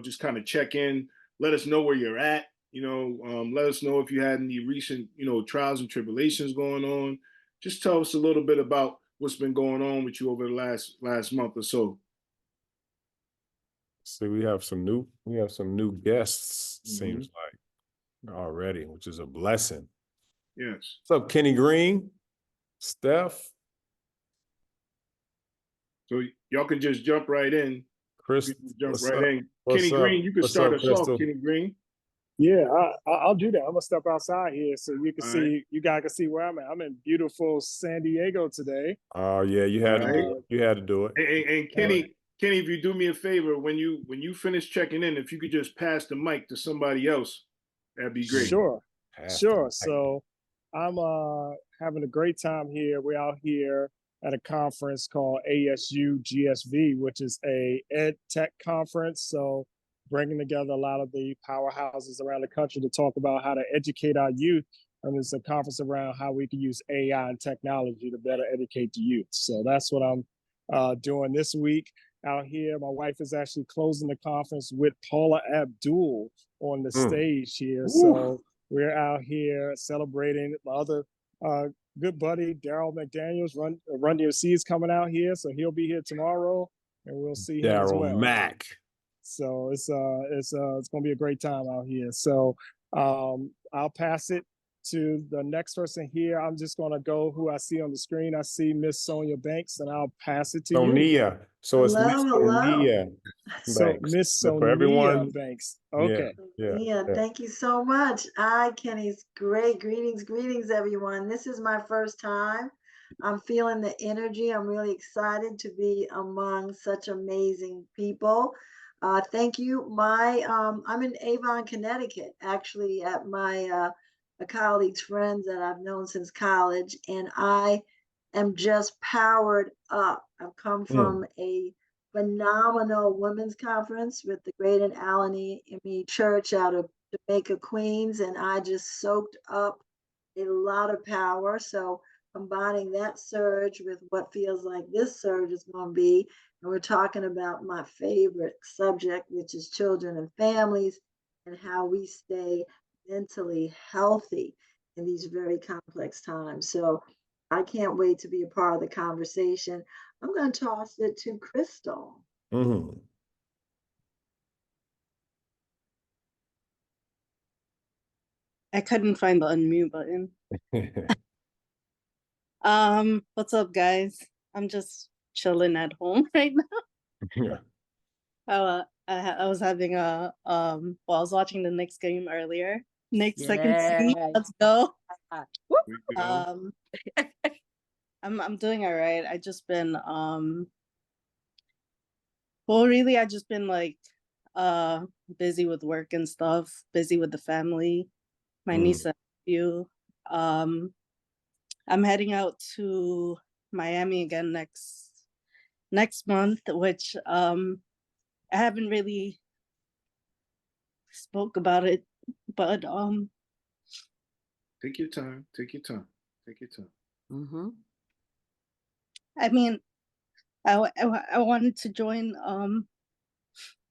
just kind of check in, let us know where you're at. Let us know if you had any recent, trials and tribulations going on. Just tell us a little bit about what's been going on with you over the last month or so. So we have some new guests, Mhm. seems like already, which is a blessing. Yes. What's up, Kenny Green? Steph? So y'all can just jump right in. Chris? Jump What's right up? in. What's Kenny up? Green, you can What's start up, us off, Crystal? Kenny Green. Yeah, I'll do that. I'm gonna step outside here so you can All right. see. You guys can see where I'm at. I'm in beautiful San Diego today. Oh yeah, you had to do it. You had to do it. And Kenny, if you do me a favor, when you finish checking in, if you could just pass the mic to somebody else, that'd be great. Sure, Pass the sure. mic. So I'm having a great time here. We're out here at a conference called ASU GSV, which is a ed tech conference. So bringing together a lot of the powerhouses around the country to talk about how to educate our youth. And it's a conference around how we can use AI and technology to better educate the youth. So that's what I'm doing this week out here. My wife is actually closing the conference with Paula Abdul on the stage here. Ooh. So we're out here celebrating. My other good buddy, Daryl McDaniels, Run DMC is coming out here. So he'll be here tomorrow and we'll see him as well. Daryl Mack. So it's gonna be a great time out here. So I'll pass it to the next person here. I'm just gonna go who I see on the screen. I see Miss Sonia Banks, and I'll pass it to you. Sonia. So it's Miss Sonia So Banks. Miss For Sonia everyone. Banks. Okay. Yeah, thank you so much. Kenny's great. Greetings, everyone. This is my first time. I'm feeling the energy. I'm really excited to be among such amazing people. Thank you. I'm in Avon, Connecticut, actually, at my a colleague's friends that I've known since college, and I am just powered up. I've come from a phenomenal women's conference with the Great and Alany ME Church out of Jamaica, Queens, and I just soaked up a lot of power. So combining that surge with what feels like this surge is going to be, and we're talking about my favorite subject, which is children and families and how we stay mentally healthy in these very complex times. So I can't wait to be a part of the conversation. I'm going to toss it to Crystal. Mm-hmm. I couldn't find the unmute button. What's up, guys? I'm just chilling at home right now. Yeah. I was having I was watching the Knicks game earlier. Knicks second seed. Let's go. I'm doing all right. I just been really I just been like busy with work and stuff, busy with the family, my niece and nephew. I'm heading out to Miami again next month, which I haven't really spoke about it, but take your time. Mm-hmm. I mean, I wanted to join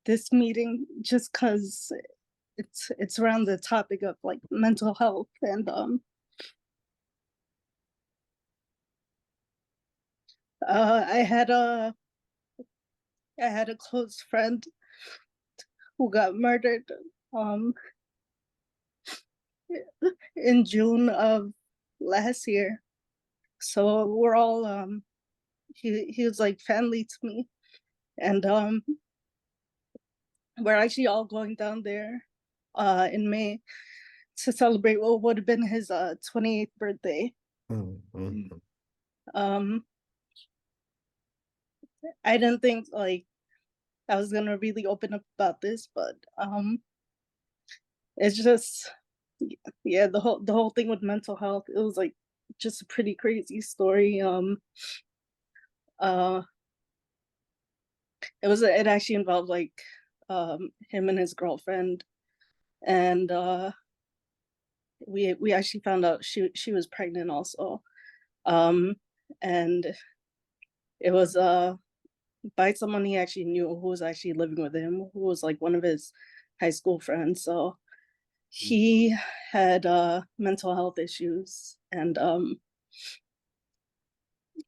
this meeting just because it's around the topic of like mental health, and I had a close friend who got murdered in June of last year. So we're all he was like family to me, and we're actually all going down there in May to celebrate what would have been his 28th birthday. I didn't think like I was gonna really open up about this, but it's just the whole thing with mental health, it was like just a pretty crazy story. It actually involved like him and his girlfriend, and we actually found out she was pregnant also, and it was by someone he actually knew who was actually living with him, who was like one of his high school friends. So he had mental health issues, and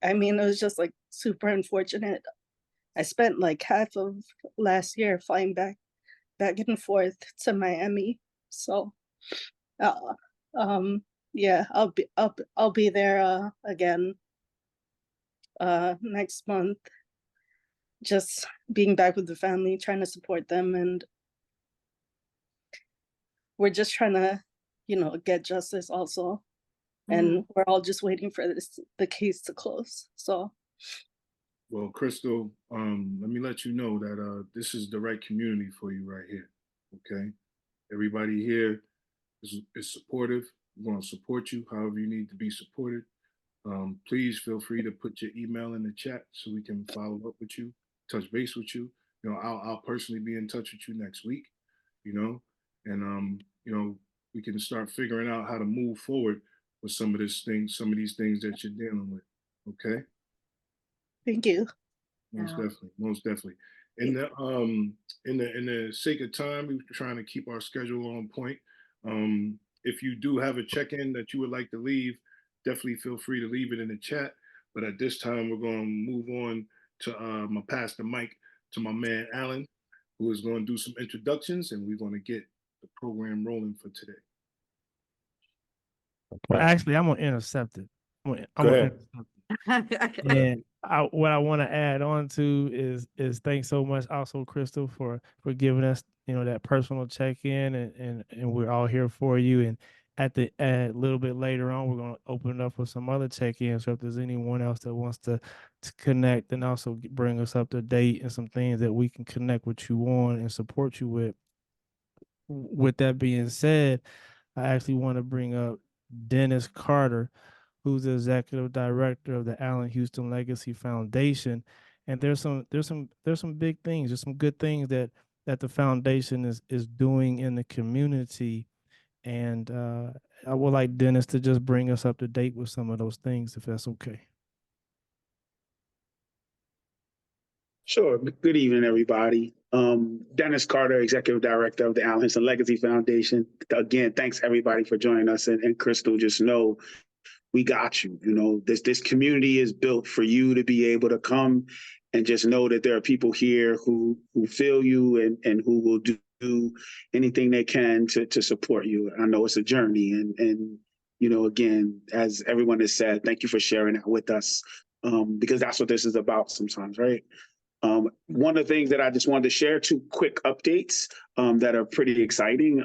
I mean, it was just like super unfortunate. I spent like half of last year flying back and forth to Miami. So uh, yeah, I'll be there again next month, just being back with the family, trying to support them, and we're just trying to, you know, get justice also. And we're all just waiting for the case to close. So Well, Crystal, let me let you know that this is the right community for you right here. Okay, everybody here is supportive. We're going to support you however you need to be supported. Please feel free to put your email in the chat so we can follow up with you, touch base with you. You know, I'll personally be in touch with you next week. You know, and you know, we can start figuring out how to move forward with some of these things that you're dealing with. Okay. thank you. Most Yeah. definitely, most definitely. In the sake of time, we're trying to keep our schedule on point. If you do have a check-in that you would like to leave, definitely feel free to leave it in the chat. But at this time, we're going to move on to my pass the mic to my man Alan, who is going to do some introductions, and we're going to get the program rolling for today. Well, actually, I'm gonna intercept it. I'm Go gonna ahead. intercept it. And what I want to add on to is thanks so much also, Crystal, for giving us, you know, that personal check-in, and we're all here for you. And at a little bit later on, we're gonna open it up for some other check-ins. So if there's anyone else that wants to connect and also bring us up to date and some things that we can connect with you on and support you with. With that being said, I actually want to bring up Dennis Carter, who's the executive director of the Allen Houston Legacy Foundation. And there's some big things, there's some good things that the foundation is doing in the community. And I would like Dennis to just bring us up to date with some of those things, if that's okay. Sure. Good evening, everybody. Dennis Carter, Executive Director of the Allen Houston Legacy Foundation. Again, thanks everybody for joining us. And Crystal, just know we got you. You know, this community is built for you to be able to come and just know that there are people here who feel you and who will do anything they can to support you. I know it's a journey, and you know, again, as everyone has said, thank you for sharing that with us, because that's what this is about sometimes, right? One of the things that I just wanted to share, 2 quick updates that are pretty exciting.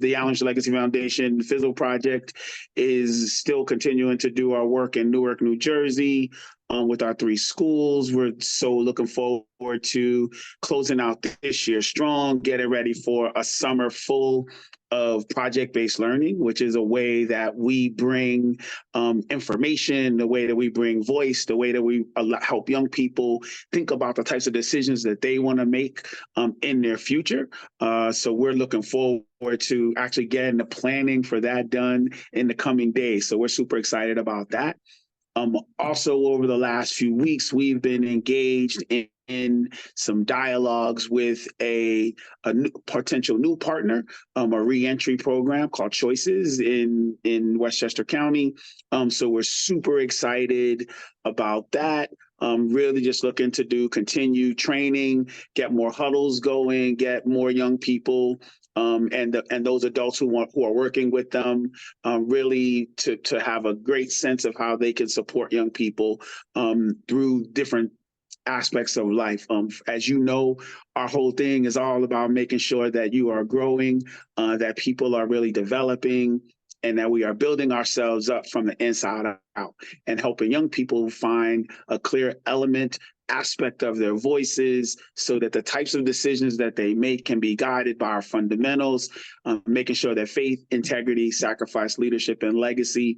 The Allen Legacy Foundation FISLL project is still continuing to do our work in Newark, New Jersey, with our 3 schools. We're so looking forward to closing out this year strong, getting ready for a summer full of project-based learning, which is a way that we bring information, the way that we bring voice, the way that we help young people think about the types of decisions that they want to make in their future. So we're looking forward to actually getting the planning for that done in the coming days. So we're super excited about that. Also, over the last few weeks, we've been engaged in some dialogues with a potential new partner, a reentry program called Choices in Westchester County. So we're super excited about that. Really just looking to continue training, get more huddles going, get more young people and those adults who are working with them, really to have a great sense of how they can support young people through different aspects of life. As you know, our whole thing is all about making sure that you are growing, that people are really developing, and that we are building ourselves up from the inside out and helping young people find a clear aspect of their voices so that the types of decisions that they make can be guided by our fundamentals, making sure that faith, integrity, sacrifice, leadership, and legacy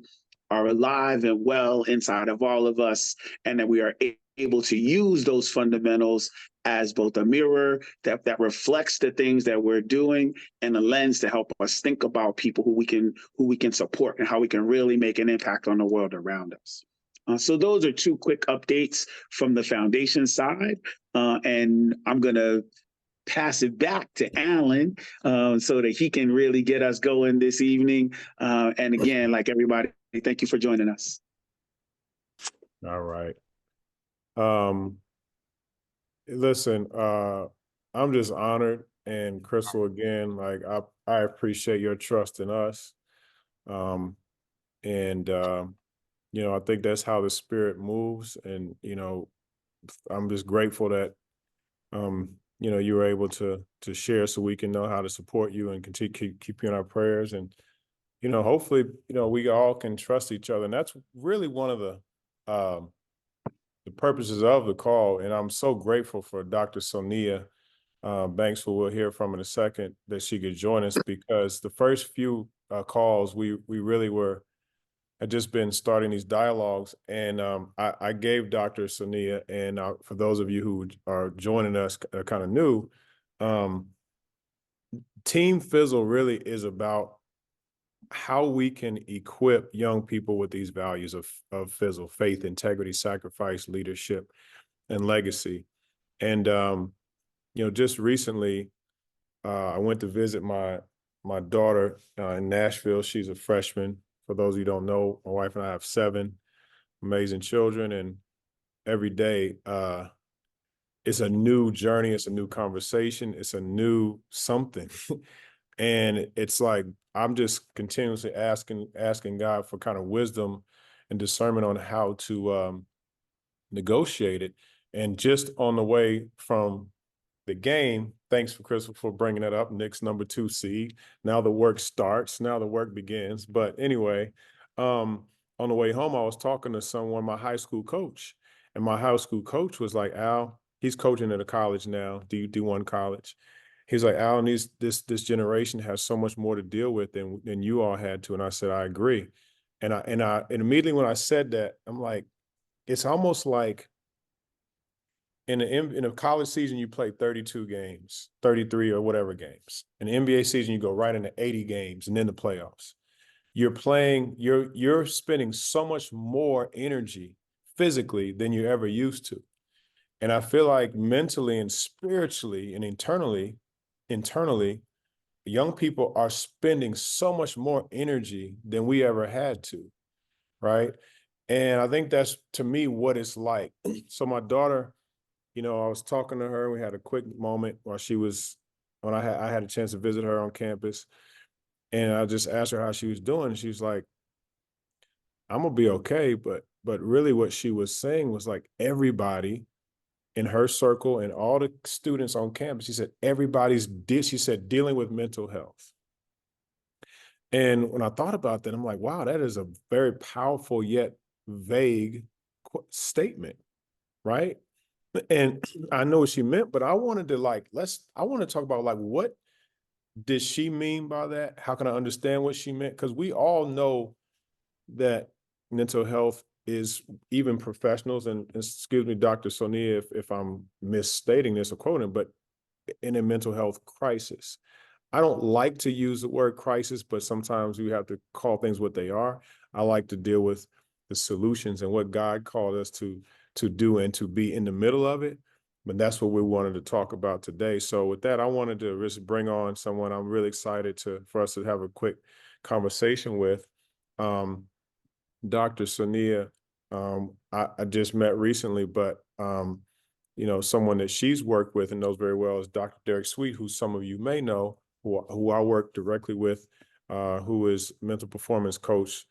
are alive and well inside of all of us, and that we are able to use those fundamentals as both a mirror that reflects the things that we're doing and a lens to help us think about people who we can support and how we can really make an impact on the world around us. So those are 2 quick updates from the foundation side. And I'm going to pass it back to Alan so that he can really get us going this evening. And again, like everybody, thank you for joining us. All right. Listen, I'm just honored, and FISLL, again, like I appreciate your trust in us. And I think that's how the spirit moves. And, I'm just grateful that, you were able to share so we can know how to support you and continue keep you in our prayers. And, hopefully, we all can trust each other. And that's really one of the purposes of the call. And I'm so grateful for Dr. Sonia Banks, who we'll hear from in a second, that she could join us, because the first few calls, we really had just been starting these dialogues. And I gave Dr. Sonia, and for those of you who are joining us kind of new, Team FISLL really is about how we can equip young people with these values of FISLL: faith, integrity, sacrifice, leadership, and legacy. And just recently, I went to visit my daughter in Nashville. She's a freshman. For those of you who don't know, my wife and I have 7 amazing children, and every day it's a new journey, it's a new conversation, it's a new something. And it's like I'm just continuously asking God for kind of wisdom and discernment on how to negotiate it. And just on the way from the game, thanks for FISLL for bringing that up, Knicks #2 seed. Now the work starts, now the work begins. But anyway, on the way home, I was talking to someone, my high school coach, and my high school coach was like, Al, he's coaching at a college now, D1 college. He's like, Al, and this generation has so much more to deal with than you all had to. And I said, I agree. And immediately when I said that, I'm like, it's almost like in a college season, you play 32 games, 33 or whatever games. In the NBA season, you go right into 80 games and then the playoffs. You're spending so much more energy physically than you ever used to. And I feel like mentally and spiritually and internally, young people are spending so much more energy than we ever had to, right? And I think that's, to me, what it's like. So my daughter, I was talking to her. We had a quick moment while I had a chance to visit her on campus. And I just asked her how she was doing. And she was like, I'm gonna be okay. But really what she was saying was like everybody in her circle and all the students on campus, she said, she said, dealing with mental health. And when I thought about that, I'm like, wow, that is a very powerful yet vague statement, right? And I know what she meant, but I wanted to I want to talk about what did she mean by that? How can I understand what she meant? Because we all know that mental health is, even professionals, and excuse me, Dr. Sonia, if I'm misstating this or quoting, but in a mental health crisis. I don't like to use the word crisis, but sometimes we have to call things what they are. I like to deal with the solutions and what God called us to do and to be in the middle of it. But that's what we wanted to talk about today. So with that, I wanted to just bring on someone I'm really excited for us to have a quick conversation with. Dr. Sonia, I just met recently, but someone that she's worked with and knows very well is Dr. Derek Sweet, who some of you may know, who I work directly with, who is mental performance coach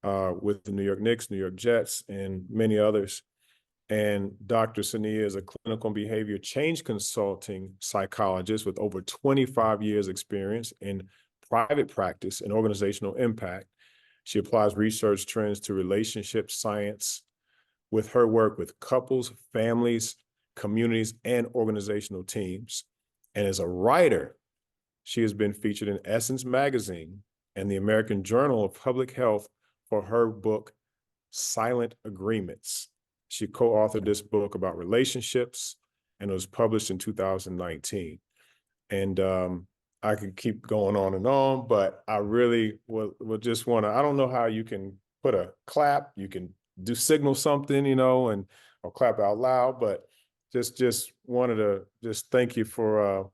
with the New York Knicks, New York Jets, and many others. And Dr. Sonia is a clinical and behavior change consulting psychologist with over 25 years experience in private practice and organizational impact. She applies research trends to relationship science with her work with couples, families, communities, and organizational teams. And as a writer, she has been featured in Essence Magazine and the American Journal of Public Health for her book, Silent Agreements. She co-authored this book about relationships, and it was published in 2019. And I could keep going on, but I really would just want to, I don't know how you can put a clap, you can do signal something, or clap out loud, but just wanted to just thank you for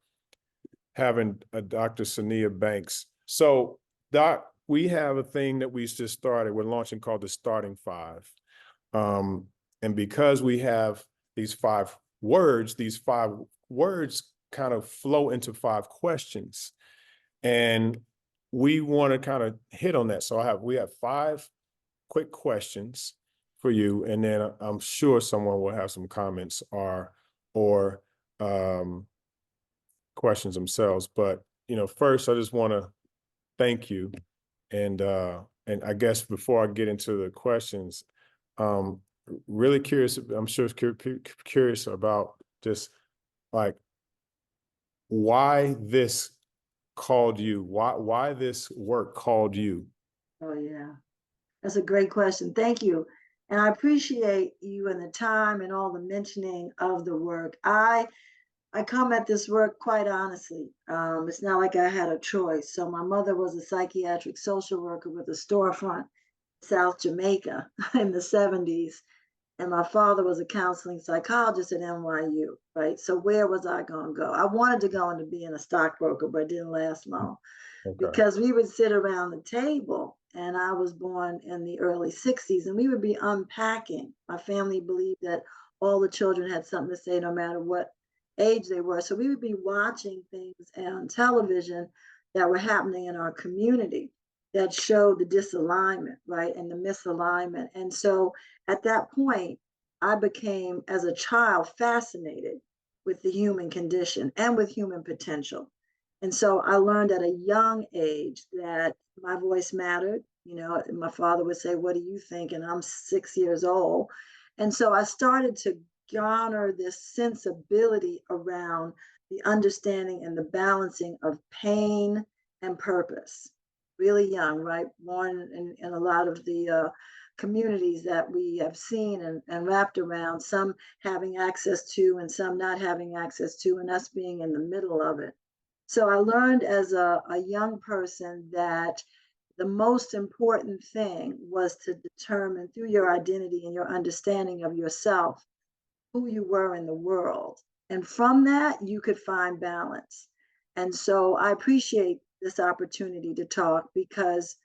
having Dr. Sonia Banks. So, Doc, we have a thing that we just started. We're launching called the Starting Five. And because we have these five words kind of flow into 5 questions. And we want to kind of hit on that. So we have 5 quick questions for you, and then I'm sure someone will have some comments or questions themselves. But first, I just want to thank you, and I guess before I get into the questions, really curious. I'm sure curious about just like why this called you. Why this work called you? Oh, yeah. That's a great question. Thank you. And I appreciate you and the time and all the mentioning of the work. I come at this work quite honestly. It's not like I had a choice. So my mother was a psychiatric social worker with a storefront in South Jamaica in the 70s. And my father was a counseling psychologist at NYU, right? So where was I going to go? I wanted to go into being a stockbroker, but it didn't last long. Okay. Because we would sit around the table, and I was born in the early 60s, and we would be unpacking. My family believed that all the children had something to say no matter what age they were. So we would be watching things on television that were happening in our community that showed the disalignment, right, and the misalignment. And so at that point, I became, as a child, fascinated with the human condition and with human potential. And so I learned at a young age that my voice mattered. My father would say, "What do you think?" And I'm 6 years old. And so I started to garner this sensibility around the understanding and the balancing of pain and purpose. Really young, right? Born in a lot of the communities that we have seen and wrapped around, some having access to and some not having access to, and us being in the middle of it. So I learned as a young person that the most important thing was to determine through your identity and your understanding of yourself who you were in the world. And from that, you could find balance. And so I appreciate this opportunity to talk because,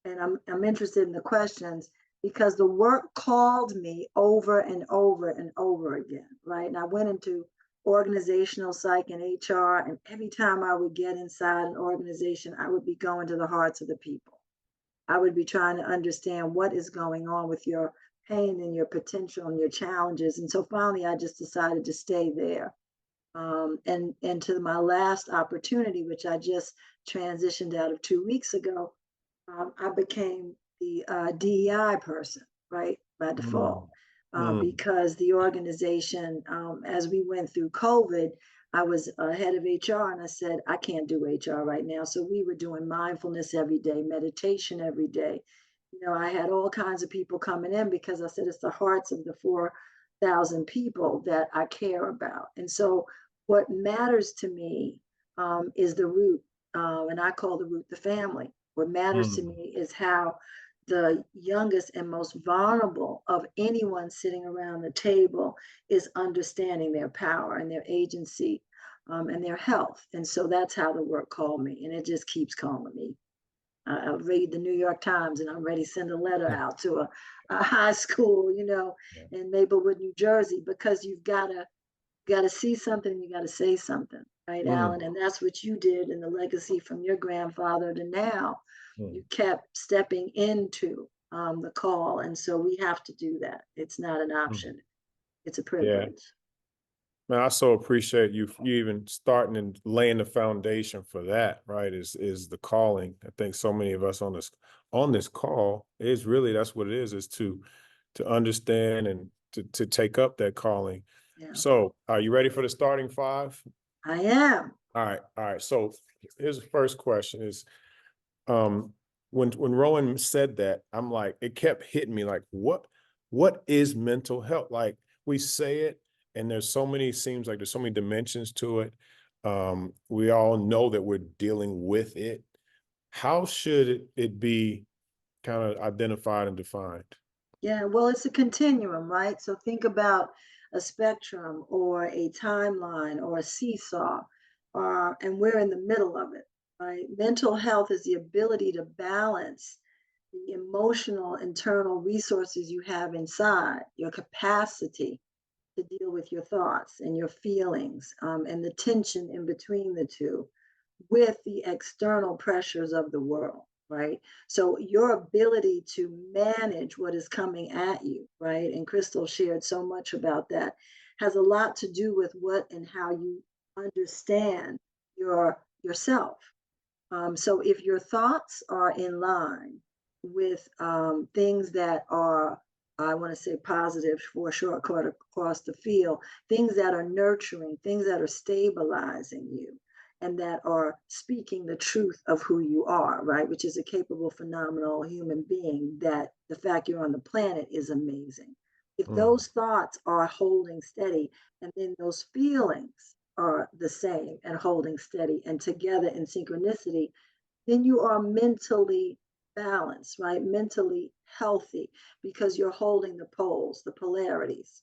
and I'm interested in the questions, because the work called me over and over and over again, right? And I went into organizational psych and HR, and every time I would get inside an organization, I would be going to the hearts of the people. I would be trying to understand what is going on with your pain and your potential and your challenges. And so finally, I just decided to stay there. And to my last opportunity, which I just transitioned out of 2 weeks ago, I became the DEI person, right, by default. Because the organization, as we went through COVID, I was head of HR, and I said, I can't do HR right now. So we were doing mindfulness every day, meditation every day. I had all kinds of people coming in because I said it's the hearts of the 4,000 people that I care about. And so what matters to me is the root, and I call the root the family. What matters to me is how the youngest and most vulnerable of anyone sitting around the table is understanding their power and their agency and their health. And so that's how the work called me, and it just keeps calling me. I read the New York Times, and I'm ready to send a letter out to a high school, in Maplewood, New Jersey, because you've got to see something, you got to say something, right, Alan? And that's what you did in the legacy from your grandfather to now. You kept stepping into the call, and so we have to do that. It's not an option; it's a privilege. Man, I so appreciate you even starting and laying the foundation for that, right? Is the calling. I think so many of us on this call is really that's what it is to understand and to take up that calling. Yeah. So are you ready for the starting 5? I am. All right. So here's the first question is when Rowan said that, I'm like, it kept hitting me like, what is mental health? Like we say it, and seems like there's so many dimensions to it. We all know that we're dealing with it. How should it be kind of identified and defined? Yeah, well, it's a continuum, right? So think about a spectrum or a timeline or a seesaw, and we're in the middle of it, right? Mental health is the ability to balance the emotional internal resources you have inside, your capacity to deal with your thoughts and your feelings, and the tension in between the two, with the external pressures of the world, right? So your ability to manage what is coming at you, right? And Crystal shared so much about that, has a lot to do with what and how you understand yourself. So if your thoughts are in line with things that are, I want to say positive for sure, across the field, things that are nurturing, things that are stabilizing you, and that are speaking the truth of who you are, right? Which is a capable, phenomenal human being, that the fact you're on the planet is amazing. If those thoughts are holding steady, and then those feelings are the same and holding steady and together in synchronicity, then you are mentally balanced, right? Mentally healthy, because you're holding the poles, the polarities.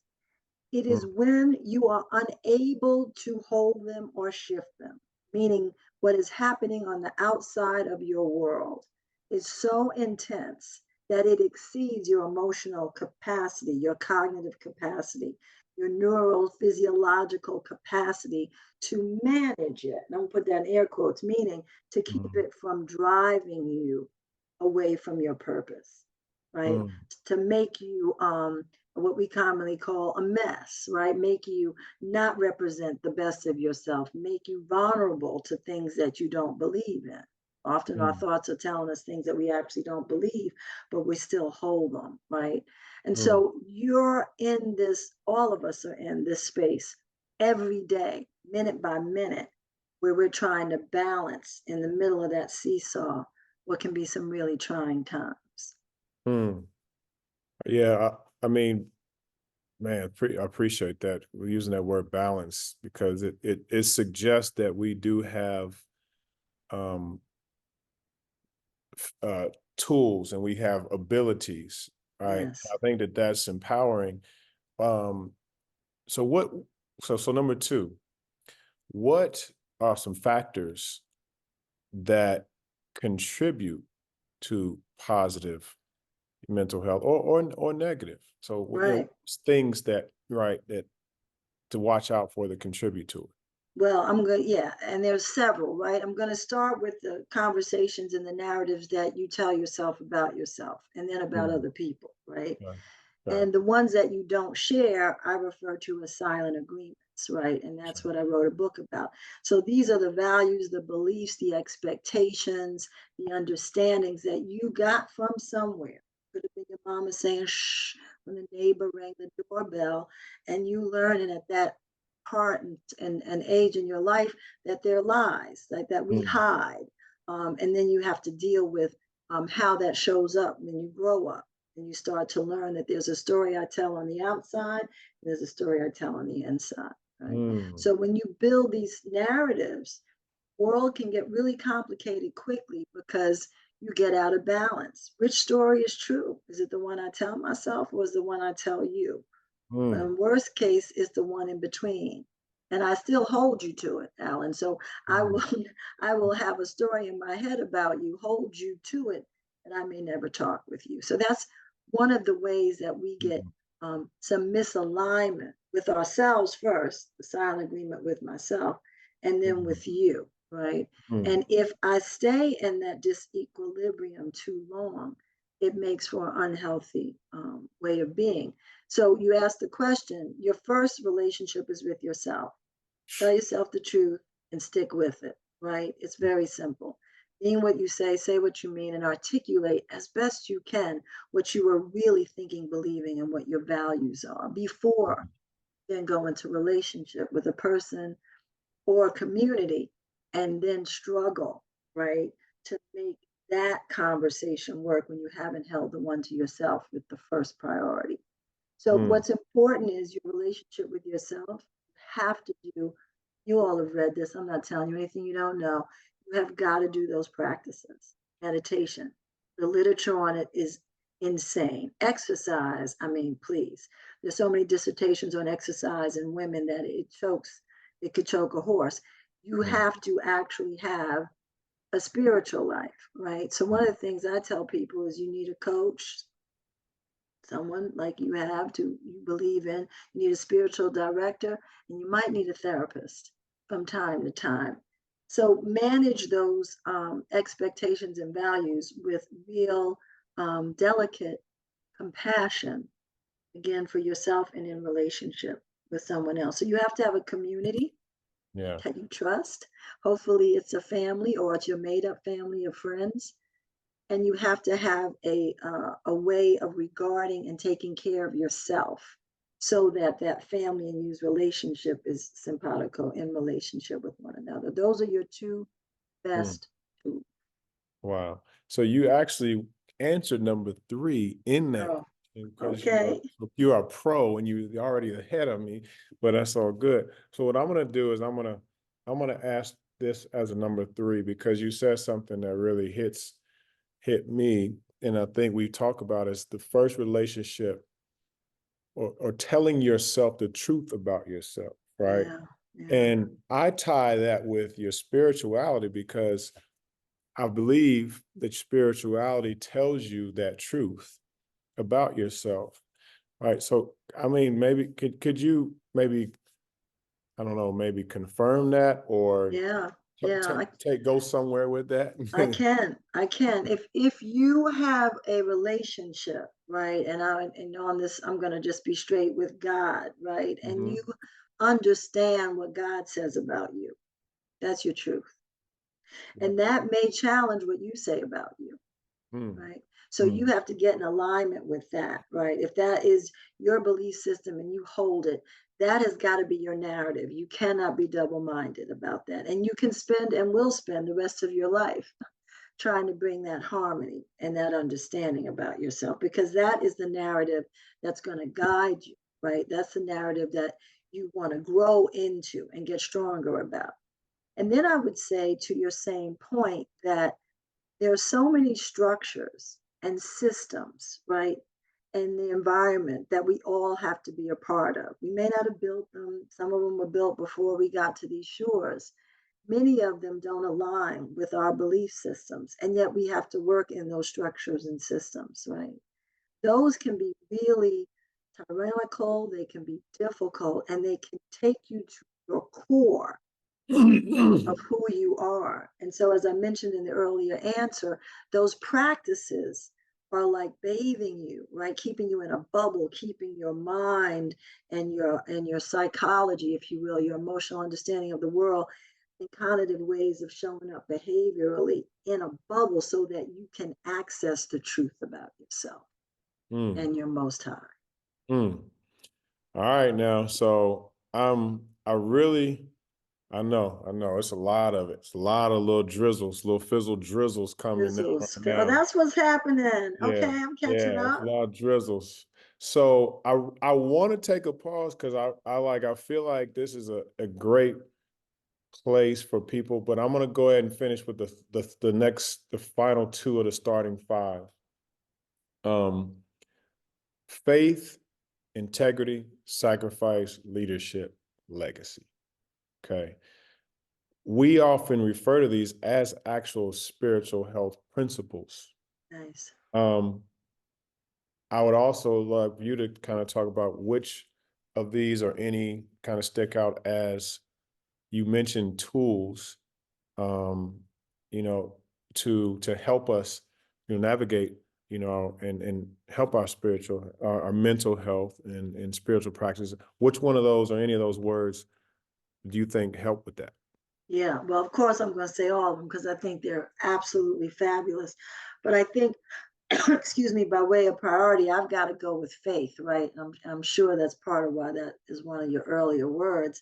It is when you are unable to hold them or shift them, meaning what is happening on the outside of your world is so intense that it exceeds your emotional capacity, your cognitive capacity, your neurophysiological capacity to manage it. And I'm gonna put that in air quotes, meaning to keep it from driving you away from your purpose, right? To make you what we commonly call a mess, right? Make you not represent the best of yourself, make you vulnerable to things that you don't believe in. Often our thoughts are telling us things that we actually don't believe, but we still hold them, right? And so you're in this, all of us are in this space every day, minute by minute, where we're trying to balance in the middle of that seesaw what can be some really trying times. Yeah, I mean, man, I appreciate that. We're using that word balance because it suggests that we do have um, tools and we have abilities, right? Yes. I think that that's empowering. Um, so what? So number two, what are some factors that contribute to positive mental health or negative? So Right. things that that to watch out for that contribute to it. Well, I'm going to, yeah, and there's several, right? I'm going to start with the conversations and the narratives that you tell yourself about yourself and then about other people, right? Right. And the ones that you don't share, I refer to as silent agreements, right? And that's what I wrote a book about. So these are the values, the beliefs, the expectations, the understandings that you got from somewhere. Could have been your mama saying shh when the neighbor rang the doorbell, and you learning at that part and age in your life that they're lies, like that we hide. And then you have to deal with how that shows up when you grow up and you start to learn that there's a story I tell on the outside, and there's a story I tell on the inside, right? So when you build these narratives, world can get really complicated quickly because you get out of balance. Which story is true? Is it the one I tell myself, or is the one I tell you? And worst case is the one in between. And I still hold you to it, Alan. So I will I will have a story in my head about you, hold you to it, and I may never talk with you. So that's one of the ways that we get some misalignment with ourselves first, the silent agreement with myself, and then with you, right? And if I stay in that disequilibrium too long, it makes for an unhealthy way of being. So you ask the question, your first relationship is with yourself. Tell yourself the truth and stick with it, right? It's very simple. Mean what you say what you mean, and articulate as best you can what you are really thinking, believing, and what your values are before then go into relationship with a person or a community and then struggle, right? To make that conversation work when you haven't held the one to yourself with the first priority. So what's important is your relationship with yourself. You have to do, you all have read this. I'm not telling you anything you don't know. You have got to do those practices. Meditation. The literature on it is insane. Exercise, I mean, please. There's so many dissertations on exercise in women that it could choke a horse. You have to actually have a spiritual life, right? So one of the things I tell people is you need a coach, someone like you believe in, you need a spiritual director, and you might need a therapist from time to time. So manage those expectations and values with real delicate compassion, again, for yourself and in relationship with someone else. So you have to have a community Yeah. that you trust. Hopefully it's a family or it's your made up family of friends. And you have to have a way of regarding and taking care of yourself so that that family and you's relationship is simpatico in relationship with one another. Those are your two Mm. best tools. Wow. So you actually answered number 3 in that Oh, because okay. you are pro and you're already ahead of me, but that's all good. So what I'm gonna do is I'm gonna ask this as a number 3 because you said something that really hit me, and I think we talk about is the first relationship or telling yourself the truth about yourself, right? Yeah, yeah, And I tie that with your spirituality because I believe that spirituality tells you that truth about yourself, right? So, I mean, maybe could you maybe, I don't know, maybe confirm that or yeah, yeah. go somewhere with that? I can. I can. If you have a relationship, right, and on this, I'm gonna just be straight with God, right, and Hmm. you understand what God says about you, that's your truth. And that may challenge what you say about you, Mm, right? So you mm, have to get in alignment with that, right? If that is your belief system and you hold it, that has got to be your narrative. You cannot be double-minded about that. And you can spend and will spend the rest of your life trying to bring that harmony and that understanding about yourself because that is the narrative that's going to guide you, right? That's the narrative that you want to grow into and get stronger about. And then I would say to your same point that there are so many structures and systems, right, in the environment that we all have to be a part of. We may not have built them, some of them were built before we got to these shores. Many of them don't align with our belief systems, and yet we have to work in those structures and systems, right? Those can be really tyrannical, they can be difficult, and they can take you to your core of who you are. And so, as I mentioned in the earlier answer, those practices are like bathing you, right? Keeping you in a bubble, keeping your mind and your psychology, if you will, your emotional understanding of the world and cognitive ways of showing up behaviorally in a bubble so that you can access the truth about yourself mm, and your most high. mm. All right now. So I know it's a lot of it. It's a lot of little drizzles, little fizzle drizzles coming in right Drizzles. Oh, now. that's what's happening. Okay, Yeah, I'm catching yeah, it's up. a lot of drizzles. So I want to take a pause because I feel like this is a great place for people, but I'm gonna go ahead and finish with the final 2 of the starting 5. Um, faith, integrity, sacrifice, leadership, legacy. Okay. We often refer to these as actual spiritual health principles. Nice. Um, I would also love you to kind of talk about which of these or any kind of stick out as you mentioned tools, um, you know, to help us, navigate, and help our spiritual, our mental health and spiritual practices. Which one of those or any of those words do you think help with that? Yeah, well, of course, I'm going to say all of them because I think they're absolutely fabulous. But I think, excuse me, by way of priority, I've got to go with faith, right? I'm sure that's part of why that is one of your earlier words,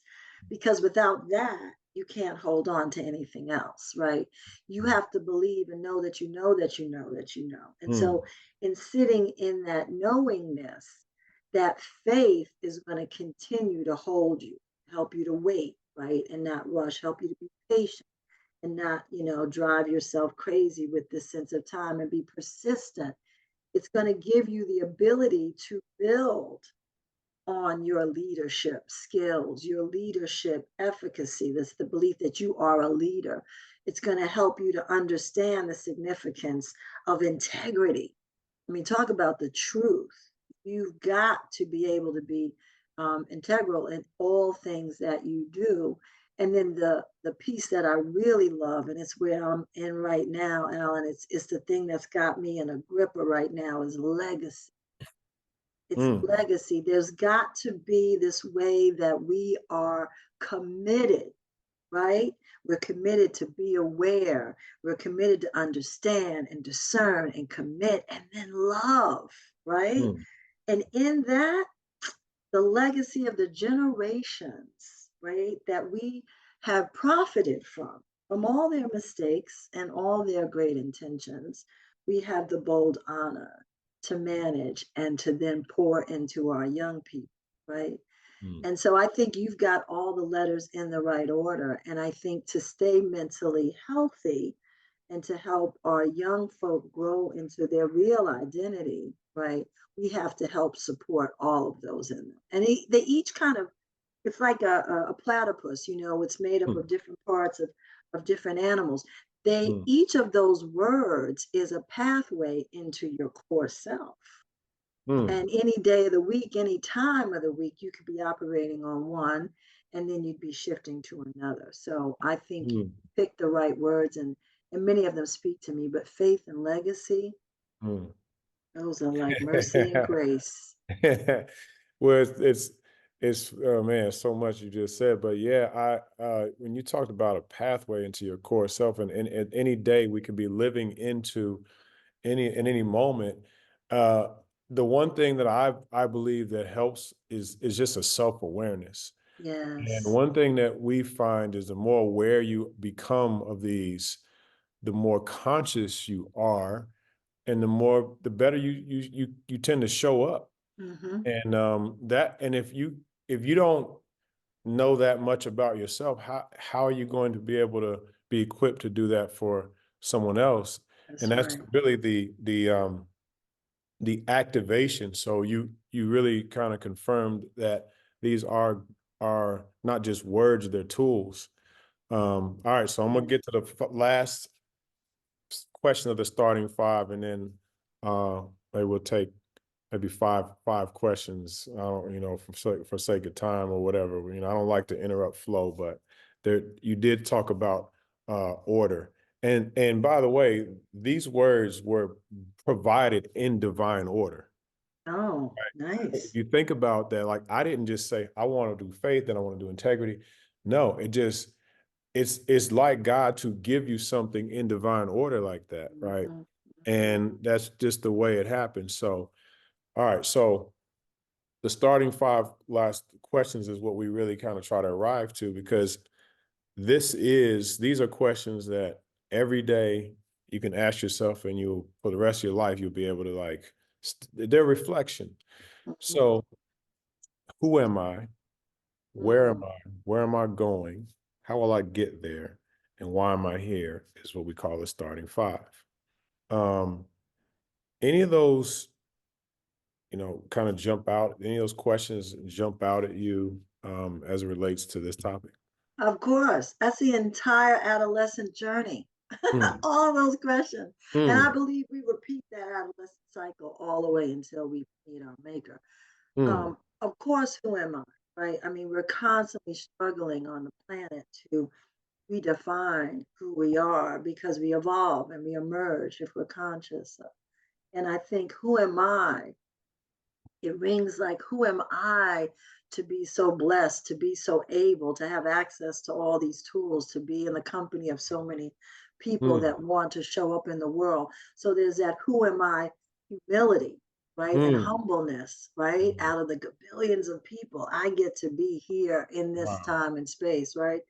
because without that, you can't hold on to anything else, right? You have to believe and know that you know that you know that you know. And Mm, so, in sitting in that knowingness, that faith is going to continue to hold you, help you to wait, right? And not rush, help you to be patient and not, drive yourself crazy with this sense of time and be persistent. It's going to give you the ability to build on your leadership skills, your leadership efficacy. That's the belief that you are a leader. It's going to help you to understand the significance of integrity. I mean, talk about the truth. You've got to be able to be integral in all things that you do. And then the piece that I really love, and it's where I'm in right now, Alan, it's the thing that's got me in a gripper right now, is legacy. It's legacy. There's got to be this way that we are committed, right? We're committed to be aware. We're committed to understand and discern and commit and then love, right? And in that, the legacy of the generations, right, that we have profited from all their mistakes and all their great intentions, we have the bold honor to manage and to then pour into our young people, right? And so I think you've got all the letters in the right order. And I think to stay mentally healthy and to help our young folk grow into their real identity, right, we have to help support all of those in them. And they each kind of, it's like a platypus, you know, it's made up of different parts of different animals. They, each of those words is a pathway into your core self. And any day of the week, any time of the week, you could be operating on one and then you'd be shifting to another. So I think you pick the right words, and many of them speak to me, but faith and legacy, those are like mercy and grace. Well, it's oh man, so much you just said, but yeah, when you talked about a pathway into your core self, and at any day we could be living into any moment. The one thing that I believe that helps is just a self-awareness. And Yes. one thing that we find is the more aware you become of these, the more conscious you are, and the better you tend to show up. Mm-hmm. And and if you don't know that much about yourself, how are you going to be able to be equipped to do that for someone else? That's And that's right. really the activation. So you really kind of confirmed that these are not just words, they're tools. All right, so I'm gonna get to the last question of the starting five, and then maybe we'll take maybe five questions. I don't, for sake of time or whatever. I don't like to interrupt flow, but there you did talk about order. And by the way, these words were provided in divine order. Oh, If nice. you think about that, like I didn't just say I want to do faith, then I want to do integrity. No, it's like God to give you something in divine order like that, right? Mm-hmm. And that's just the way it happens. So, all right, so the starting five last questions is what we really kind of try to arrive to, because these are questions that every day you can ask yourself, and you for the rest of your life you'll be able to they're reflection. Mm-hmm. So who am I? Where am Mm-hmm. I? Where am I going? How will I get there? And why am I here? Is what we call the starting five. Um, any of those, kind of jump out, any of those questions jump out at you as it relates to this topic? Of course, that's the entire adolescent journey. Mm, All those questions. And I mm, believe we repeat that adolescent cycle all the way until we meet our maker. mm, Of course, who am I? Right? I mean, we're constantly struggling on the planet to redefine who we are because we evolve and we emerge if we're conscious. And I think, who am I? It rings like, who am I to be so blessed, to be so able to have access to all these tools, to be in the company of so many people mm, that want to show up in the world? So there's that who am I humility, right? And mm. humbleness, right? Out of the billions of people, I get to be here in this Wow. time and space, right?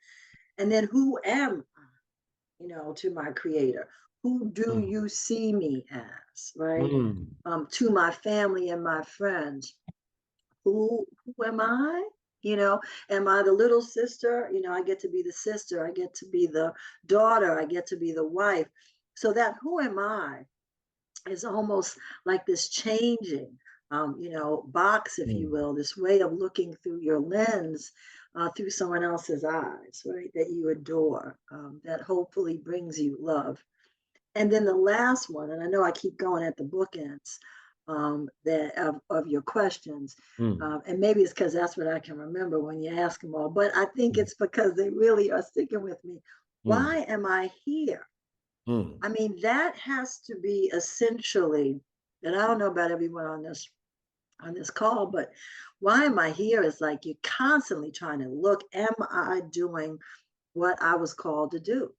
And then who am I, to my creator? Who do Mm, you see me as, right? mm, To my family and my friends, who am I? Am I the little sister? I get to be the sister, I get to be the daughter, I get to be the wife. So that who am I is almost like this changing box, if you will, this way of looking through your lens, through someone else's eyes, right? That you adore, that hopefully brings you love. And then the last one, and I know I keep going at the bookends, of your questions, and maybe it's because that's what I can remember when you ask them all, but I think it's because they really are sticking with me. Why am I here? I mean, that has to be essentially, and I don't know about everyone on this call, but why am I here is like you're constantly trying to look, am I doing what I was called to do?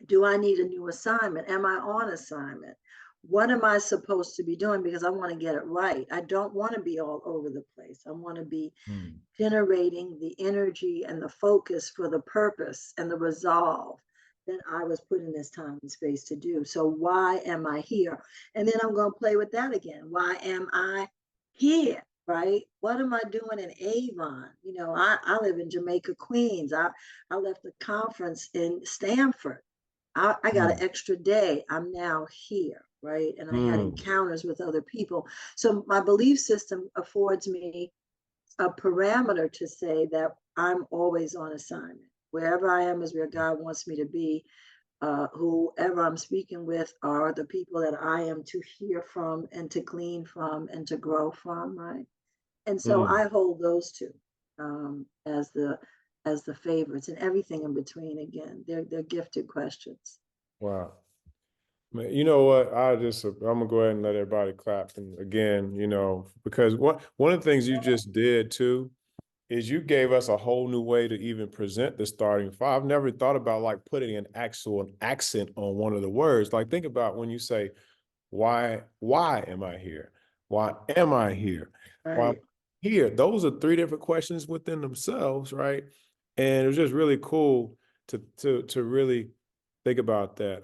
Do I need a new assignment? Am I on assignment? What am I supposed to be doing? Because I want to get it right. I don't want to be all over the place. I want to be generating the energy and the focus for the purpose and the resolve that I was put in this time and space to do. So why am I here? And then I'm going to play with that again. Why am I here? Right? What am I doing in Avon? I live in Jamaica, Queens. I left a conference in Stanford. I got an extra day. I'm now here, right? And I had encounters with other people. So my belief system affords me a parameter to say that I'm always on assignment. Wherever I am is where God wants me to be. Whoever I'm speaking with are the people that I am to hear from and to glean from and to grow from, right? And so I hold those two as the favorites, and everything in between. Again, they're gifted questions. Wow. Man, you know what? I'm gonna go ahead and let everybody clap. And again, because one of the things you just did too is you gave us a whole new way to even present the starting five. I've never thought about like putting an accent on one of the words. Like think about when you say, why am I here? Why am I here? Why am Right. I here? Those are three different questions within themselves, right? And it was just really cool to really think about that.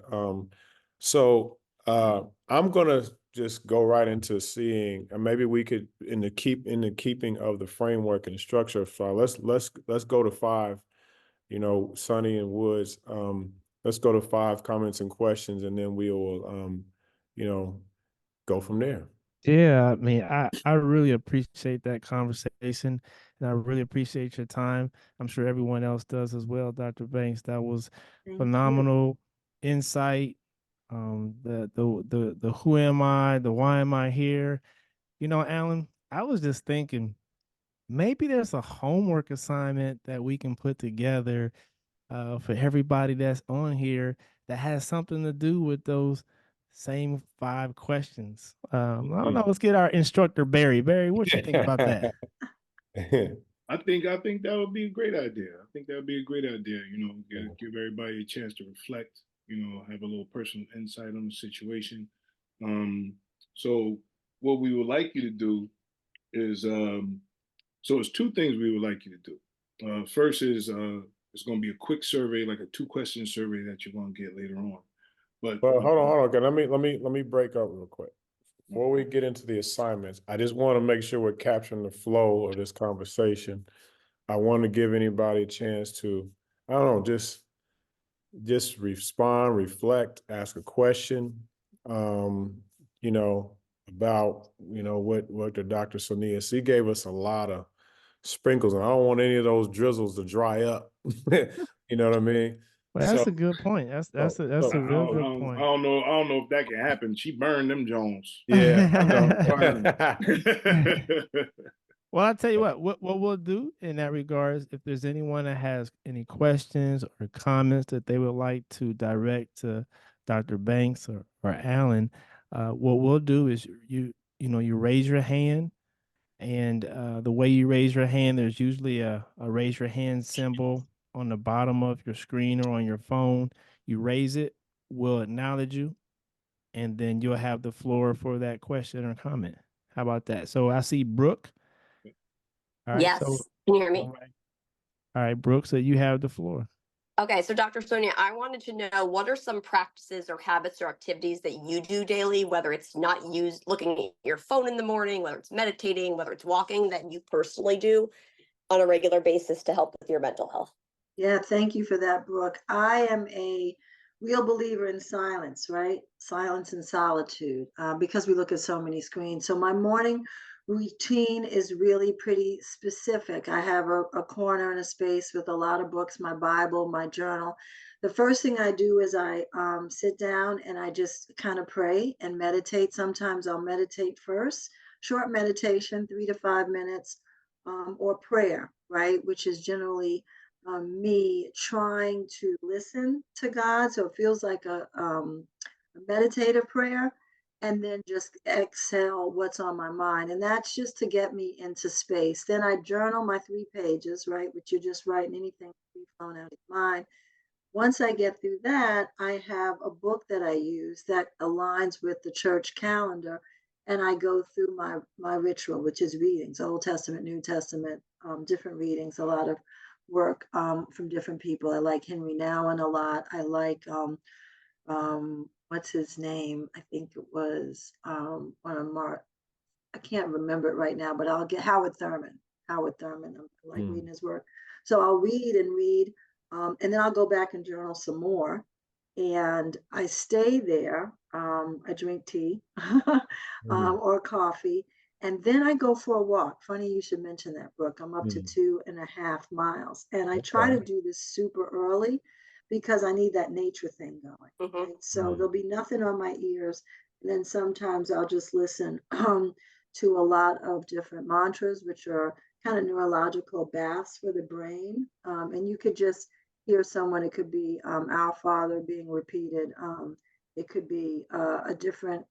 So I'm gonna just go right into seeing, and maybe we could in the keeping of the framework and structure. So let's go to five. Sonny and Woods. Let's go to five comments and questions, and then we will go from there. Yeah, I mean, I really appreciate that conversation, and I really appreciate your time. I'm sure everyone else does as well, Dr. Banks. That was Thank you. phenomenal insight. The who am I, the why am I here? Alan, I was just thinking maybe there's a homework assignment that we can put together for everybody that's on here that has something to do with those same five questions. I don't know. Let's get our instructor, Barry. Barry, what you think about that? I think that would be a great idea. I think that would be a great idea. Give everybody a chance to reflect. Have a little personal insight on the situation. So what we would like you to do is, so it's two things we would like you to do. First is it's going to be a quick survey, like a 2-question survey that you're going to get later on. But hold on. Okay, let me break up real quick. Before we get into the assignments, I just want to make sure we're capturing the flow of this conversation. I want to give anybody a chance to, I don't know, just respond, reflect, ask a question, about, what the Dr. Sonia, she gave us a lot of sprinkles, and I don't want any of those drizzles to dry up. You know what I mean? Well, that's a good point. That's a real good point. I don't know if that can happen. She burned them Jones. Yeah, I know. Well, I'll tell you what we'll do in that regards, if there's anyone that has any questions or comments that they would like to direct to Dr. Banks or Alan, what we'll do is you raise your hand, and the way you raise your hand, there's usually a raise your hand symbol on the bottom of your screen or on your phone. You raise it, we'll acknowledge you, and then you'll have the floor for that question or comment. How about that? So I see Brooke. All right, yes. so can you hear me? all right, Brooke, so you have the floor. Okay, so Dr. Sonia, I wanted to know what are some practices or habits or activities that you do daily, whether it's not looking at your phone in the morning, whether it's meditating, whether it's walking, that you personally do on a regular basis to help with your mental health? Yeah, thank you for that, Brooke. I am a real believer in silence, right? Silence and solitude, because we look at so many screens. So my morning routine is really pretty specific. I have a corner and a space with a lot of books, my Bible, my journal. The first thing I do is I sit down and I just kind of pray and meditate. Sometimes I'll meditate first, short meditation, 3 to 5 minutes, or prayer, right? Which is generally me trying to listen to God. So it feels like a meditative prayer, and then just exhale what's on my mind. And that's just to get me into space. Then I journal my 3 pages, right? Which you're just writing anything flown out of your mind. Once I get through that, I have a book that I use that aligns with the church calendar. And I go through my ritual, which is readings, Old Testament, New Testament, different readings, a lot of work from different people. I like Henry Nouwen a lot. I like what's his name? I think it was one of Mark. I can't remember it right now, but I'll get Howard Thurman. Howard Thurman. I like reading his work. So I'll read and read, and then I'll go back and journal some more. And I stay there. I drink tea or coffee, and then I go for a walk. Funny you should mention that, Brooke. I'm up to 2.5 miles, and I try to do this super early because I need that nature thing going. Right? So there'll be nothing on my ears, and then sometimes I'll just listen to a lot of different mantras, which are kind of neurological baths for the brain, and you could just hear someone. It could be Our Father being repeated. It could be a different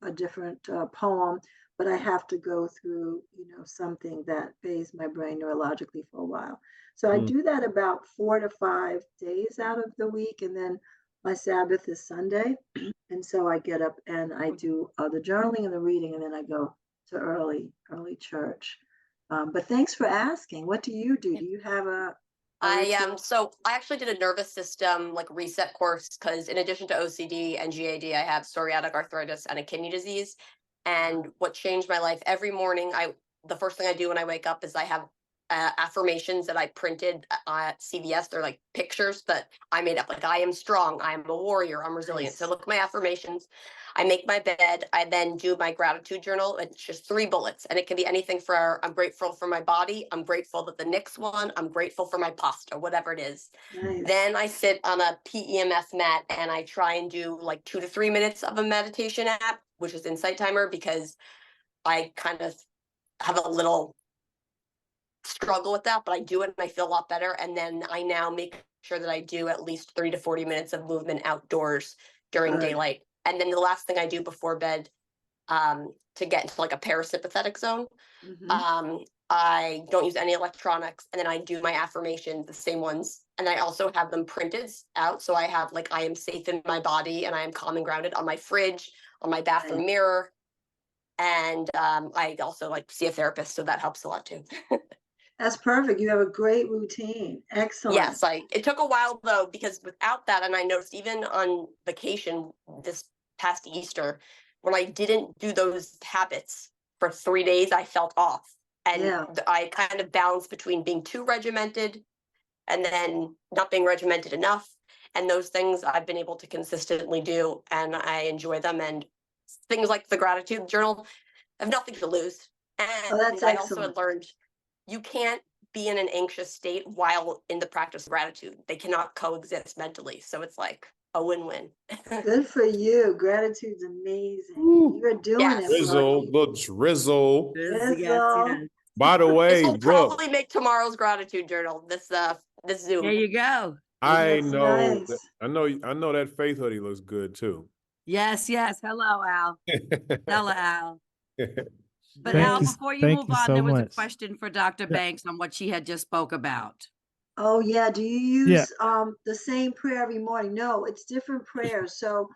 poem, but I have to go through, something that bathes my brain neurologically for a while. So I do that about 4 to 5 days out of the week, and then my Sabbath is Sunday, and so I get up and I do the journaling and the reading, and then I go to early church. But thanks for asking. What do you do? Do you have a So I actually did a nervous system like reset course because in addition to OCD and GAD, I have psoriatic arthritis and a kidney disease. And what changed my life every morning, the first thing I do when I wake up is I have affirmations that I printed at CVS. They're like pictures that I made up. Like, I am strong, I am a warrior, I'm resilient. So look at my affirmations. I make my bed. I then do my gratitude journal. It's just 3 bullets, and it can be anything for I'm grateful for my body. I'm grateful that the next one. I'm grateful for my pasta, whatever it is. Nice. Then I sit on a PEMF mat and I try and do like 2 to 3 minutes of a meditation app, which is Insight Timer, because I kind of have a little struggle with that, but I do it and I feel a lot better. And then I now make sure that I do at least 30 to 40 minutes of movement outdoors during daylight. And then the last thing I do before bed, to get into like a parasympathetic zone, I don't use any electronics, and then I do my affirmations, the same ones, and I also have them printed out. So I have like, I am safe in my body and I am calm and grounded, on my fridge, on my bathroom mirror. And I also like see a therapist, so that helps a lot too. That's perfect. You have a great routine. Excellent. Yes, it took a while though, because without that, and I noticed even on vacation this past Easter, when I didn't do those habits for 3 days, I felt off. And I kind of balanced between being too regimented and then not being regimented enough. And those things I've been able to consistently do, and I enjoy them. And things like the gratitude journal have nothing to lose. And that's I also excellent. had learned you can't be in an anxious state while in the practice of gratitude. They cannot coexist mentally. So it's like a win-win. Good for you. Gratitude's amazing. You're doing it, Drizzle, Brooke. drizzle. Drizzle. By the This way, will Brooke, probably make tomorrow's gratitude journal. This Zoom. There you go. I That's know, nice. I know that faith hoodie looks good too. Yes. Hello, Al. Hello, Al. But Thank Al, you- before you thank move you on, so there was a much. question for Dr. Yeah. Banks on what she had just spoke about. Oh yeah. Do you use the same prayer every morning? No, it's different prayers. So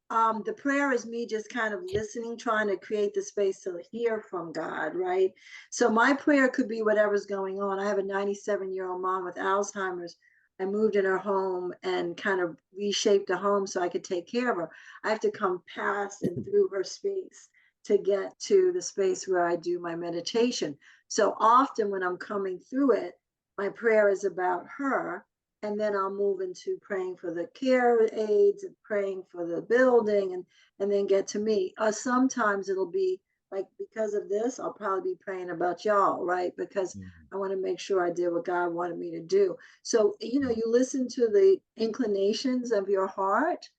the prayer is me just kind of listening, trying to create the space to hear from God, right? So my prayer could be whatever's going on. I have a 97-year-old mom with Alzheimer's. I moved in her home and kind of reshaped the home so I could take care of her. I have to come past and through her space to get to the space where I do my meditation. So often when I'm coming through it, my prayer is about her, and then I'll move into praying for the care aides and praying for the building, and then get to me. Sometimes it'll be like, because of this, I'll probably be praying about y'all, right? Because Mhm. I want to make sure I did what God wanted me to do. So, you listen to the inclinations of your heart.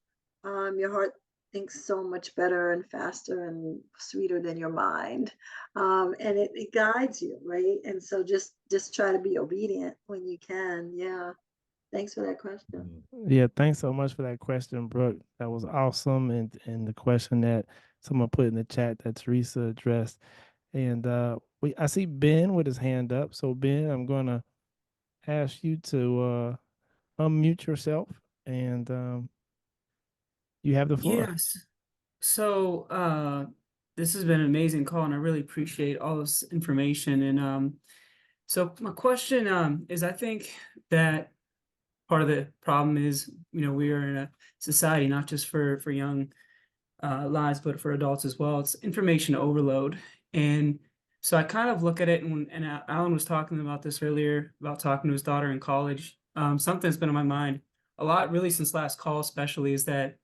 Your heart thinks so much better and faster and sweeter than your mind. And it guides you, right? And so just try to be obedient when you can. Yeah. Thanks for that question. Yeah, thanks so much for that question, Brooke. That was awesome. And the question that someone put in the chat that Teresa addressed. And I see Ben with his hand up. So Ben, I'm gonna ask you to unmute yourself and you have the floor. Yes. So this has been an amazing call, and I really appreciate all this information. And so my question is, I think that part of the problem is, we are in a society, not just for young lives, but for adults as well. It's information overload. And so I kind of look at it, and Alan was talking about this earlier, about talking to his daughter in college. Something that's been on my mind a lot, really, since last call, especially, is that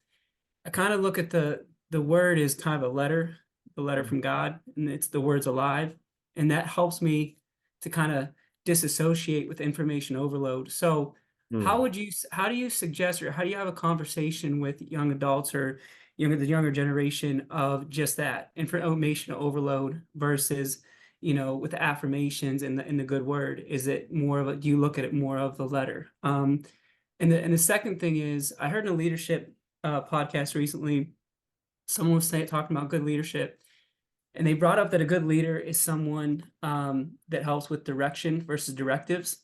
I kind of look at the word as kind of a letter, the letter from God, and it's the word's alive, and that helps me to kind of disassociate with information overload. So, how do you suggest, or how do you have a conversation with young adults or the younger generation of just that information overload versus, with the affirmations and the good word? Is it more of do you look at it more of the letter? And the second thing is, I heard in a leadership podcast recently, someone was talking about good leadership, and they brought up that a good leader is someone that helps with direction versus directives.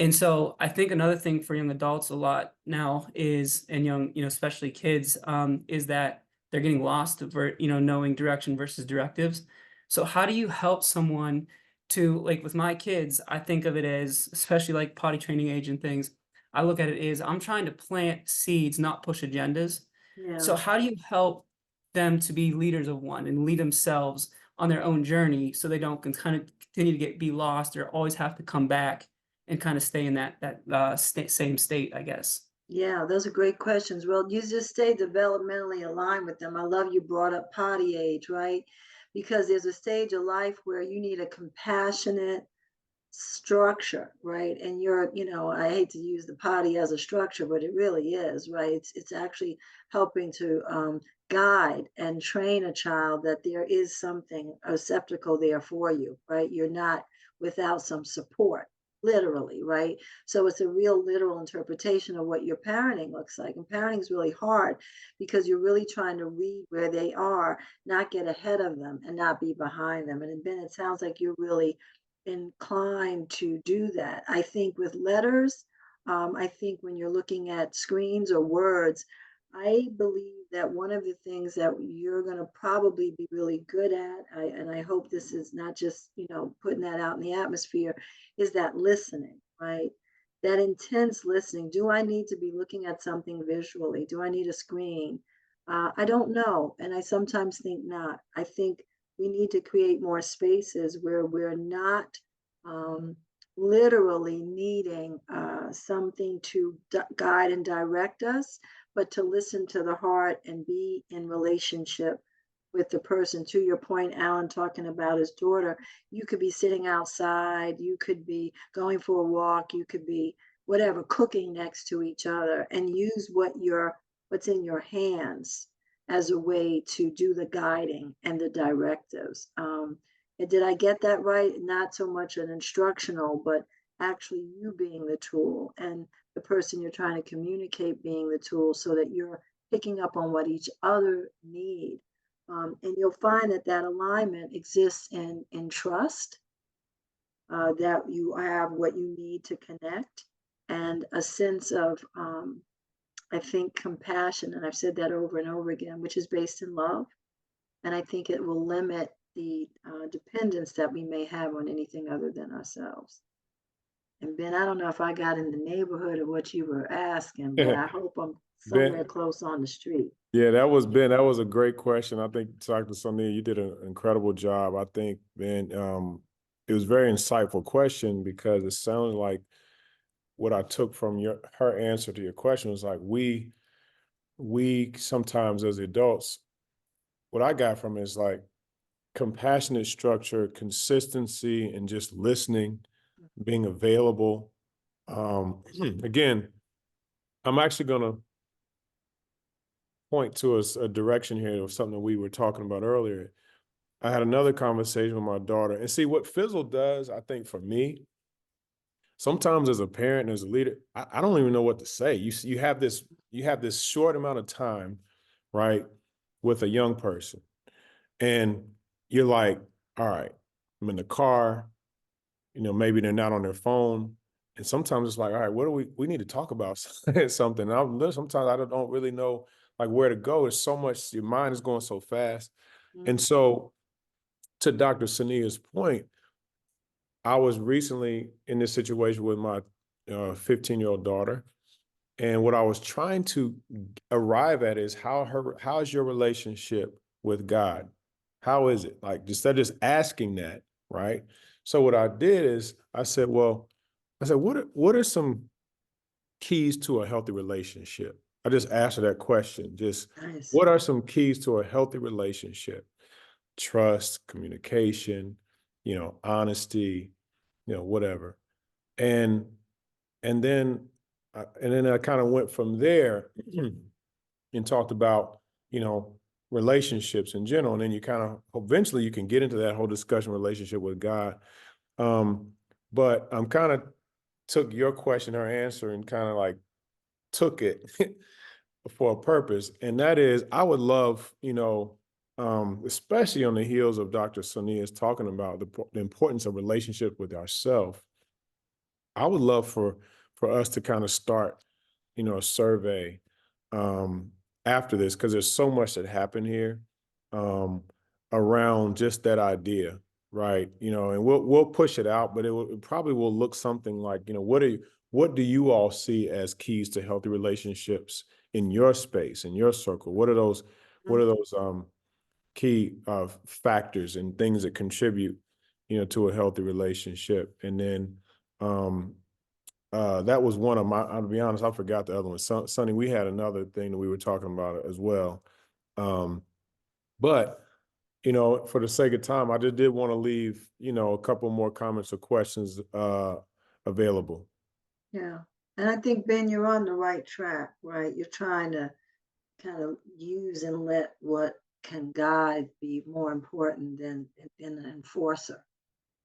And so I think another thing for young adults a lot now is, and young, especially kids, is that they're getting lost of, knowing direction versus directives. So how do you help someone to, like with my kids, I think of it as, especially like potty training age and things, I look at it as I'm trying to plant seeds, not push agendas. Yeah. So how do you help them to be leaders of one and lead themselves on their own journey so they don't kind of continue to be lost or always have to come back and kind of stay in that same state, I guess? Yeah, those are great questions. Well, you just stay developmentally aligned with them. I love you brought up potty age, right? Because there's a stage of life where you need a compassionate structure, right? And I hate to use the potty as a structure, but it really is, right? It's actually helping to guide and train a child that there is something, a receptacle there for you, right? You're not without some support, literally, right? So it's a real literal interpretation of what your parenting looks like. And parenting is really hard because you're really trying to read where they are, not get ahead of them and not be behind them. And Ben, it sounds like you're really inclined to do that. I think with letters, I think when you're looking at screens or words, I believe that one of the things that you're going to probably be really good at, and I hope this is not just, putting that out in the atmosphere, is that listening, right? That intense listening. Do I need to be looking at something visually? Do I need a screen? I don't know. And I sometimes think not. I think we need to create more spaces where we're not um, literally needing something to guide and direct us, but to listen to the heart and be in relationship with the person. To your point, Alan talking about his daughter, you could be sitting outside, you could be going for a walk, you could be whatever, cooking next to each other, and use what's in your hands as a way to do the guiding and the directives. And did I get that right? Not so much an instructional, but actually you being the tool and the person you're trying to communicate being the tool, so that you're picking up on what each other need. And you'll find that alignment exists in trust, that you have what you need to connect, and a sense of, I think, compassion. And I've said that over and over again, which is based in love. And I think it will limit the dependence that we may have on anything other than ourselves. And Ben, I don't know if I got in the neighborhood of what you were asking, but I hope I'm somewhere close on the street. Yeah, that was Ben. That was a great question. I think Dr. Sonia, you did an incredible job. I think, Ben, it was a very insightful question because it sounded like what I took from her answer to your question was like, we sometimes as adults, what I got from it is like compassionate structure, consistency, and just listening, being available. Again, I'm actually going to point to a direction here of something that we were talking about earlier. I had another conversation with my daughter, and see what FISLL does, I think for me, sometimes as a parent, as a leader, I don't even know what to say. You have this short amount of time, right, with a young person, and you're like, all right, I'm in the car, maybe they're not on their phone. And sometimes it's like, all right, what do we need to talk about something. Sometimes I don't really know like where to go. It's so much, your mind is going so fast. And so to Dr. Sonia's point, I was recently in this situation with my 15-year-old daughter. And what I was trying to arrive at is how's your relationship with God? How is it? Like, instead of just asking that, right? So what I did is I said, what are some keys to a healthy relationship? I just asked her that question. Just Nice. what are some keys to a healthy relationship? Trust, communication, honesty, whatever. And then I kind of went from there and talked about, relationships in general. And then you kind of eventually you can get into that whole discussion relationship with God. But I'm kind of took your question, her answer, and kind of like took it for a purpose. And that is, I would love, especially on the heels of Dr. Sonia's talking about the importance of relationship with ourselves. I would love for us to kind of start, a survey after this, because there's so much that happened here around just that idea, right? And we'll push it out, but it probably will look something like, what do you all see as keys to healthy relationships in your space, in your circle? What are those key factors and things that contribute, to a healthy relationship? And then that was one of my, I'll be honest, I forgot the other one. Sonny, we had another thing that we were talking about as well. But, for the sake of time, I just did want to leave, a couple more comments or questions available. Yeah. And I think, Ben, you're on the right track, right? You're trying to kind of use and let what can guide be more important than an enforcer,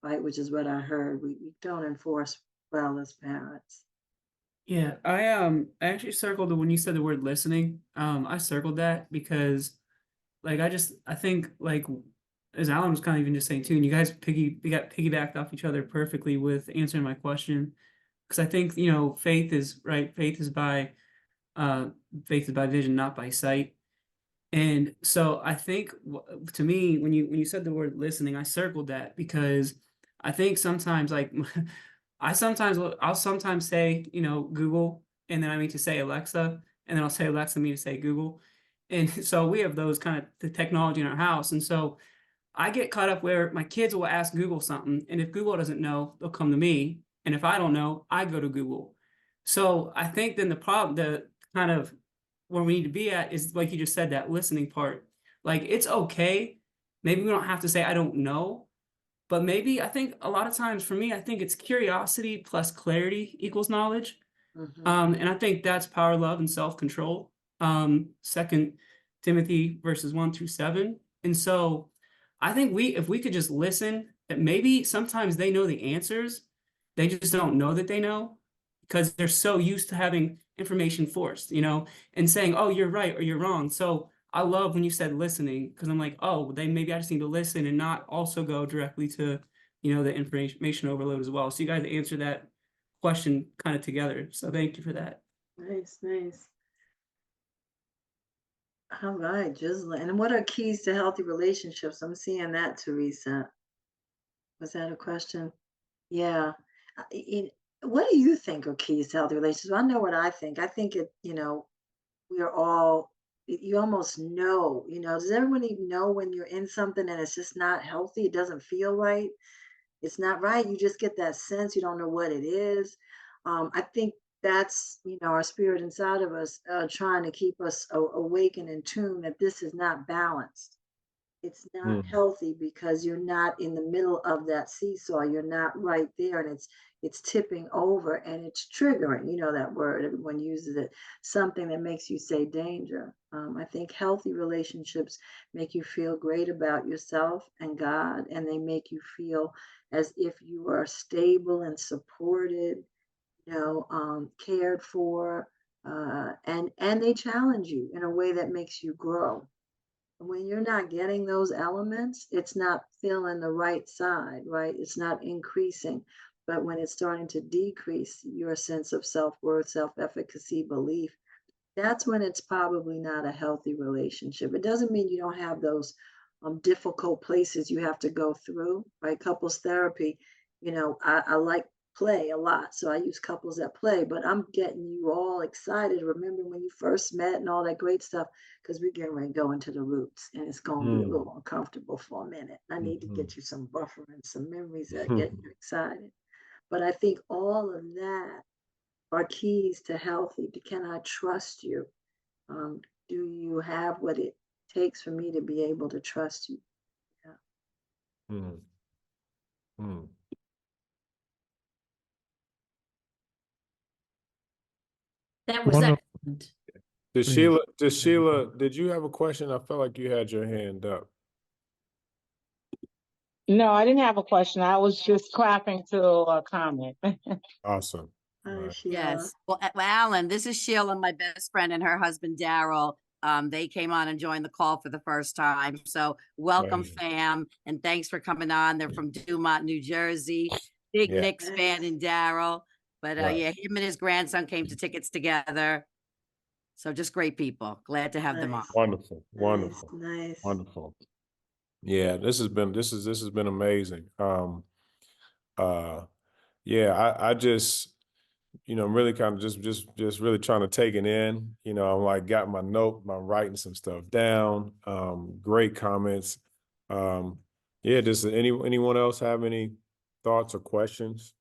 right? Which is what I heard. We don't enforce well as parents. Yeah, I actually circled when you said the word listening. I circled that because like I think like as Alan was kind of even just saying too, and you guys got piggybacked off each other perfectly with answering my question. Because I think, faith is right, faith is by vision, not by sight. And so I think to me, when you said the word listening, I circled that because I think sometimes like I'll sometimes say, Google, and then I mean to say Alexa, and then I'll say Alexa, me to say Google. And so we have those kind of the technology in our house. And so I get caught up where my kids will ask Google something, and if Google doesn't know, they'll come to me. And if I don't know, I go to Google. So I think then the kind of where we need to be at is like you just said, that listening part. Like it's okay. Maybe we don't have to say I don't know, but maybe I think a lot of times for me, I think it's curiosity plus clarity equals knowledge. And I think that's power, love, and self-control. 2 Timothy verses 1-7. And so I think if we could just listen, that maybe sometimes they know the answers, they just don't know that they know because they're so used to having information forced, and saying, oh, you're right or you're wrong. So I love when you said listening, because I'm like, oh, maybe I just need to listen and not also go directly to, the information overload as well. So you guys answer that question kind of together. So thank you for that. Nice, nice. All right, Gisela. And what are keys to healthy relationships? I'm seeing that, Teresa. Was that a question? Yeah. What do you think are keys to healthy relationships? I know what I think. I think we're all, you almost know, does everybody know when you're in something and it's just not healthy? It doesn't feel right. It's not right. You just get that sense. You don't know what it is. I think that's, our spirit inside of us, trying to keep us awake and in tune that this is not balanced. It's not healthy because you're not in the middle of that seesaw. You're not right there, and it's tipping over and it's triggering. You know that word, everyone uses it. Something that makes you say danger. I think healthy relationships make you feel great about yourself and God, and they make you feel as if you are stable and supported, cared for, and they challenge you in a way that makes you grow. When you're not getting those elements, it's not feeling the right side, right? It's not increasing. But when it's starting to decrease your sense of self-worth, self-efficacy, belief, that's when it's probably not a healthy relationship. It doesn't mean you don't have those difficult places you have to go through, right? Couples therapy, I like play a lot, so I use couples that play, but I'm getting you all excited. Remember when you first met and all that great stuff, because we're getting ready to go into the roots, and it's going to be a little uncomfortable for a minute. I need to get you some buffer and some memories that get you excited. But I think all of that are keys to healthy. Can I trust you? Do you have what it takes for me to be able to trust you? Yeah. Mm. Mm. That was Wonderful. excellent. Sheila, did you have a question? I felt like you had your hand up. No, I didn't have a question. I was just clapping to a comment. Awesome. Hi, Sheila. Yes. Well, Alan, this is Sheila, my best friend, and her husband, Daryl. They came on and joined the call for the first time. So welcome, Amazing. fam, and thanks for coming on. They're from Dumont, New Jersey. Big Yeah. Knicks fan in Daryl. But Right. yeah, him and his grandson came to Tickets Together. So just great people. Glad to have them on. Nice. Wonderful. Wonderful. Nice. Wonderful. Yeah, this has been amazing. Yeah, I just, I'm really kind of just really trying to take it in. I'm like got my note, I'm writing some stuff down. Great comments. Yeah, does anyone else have any thoughts or questions?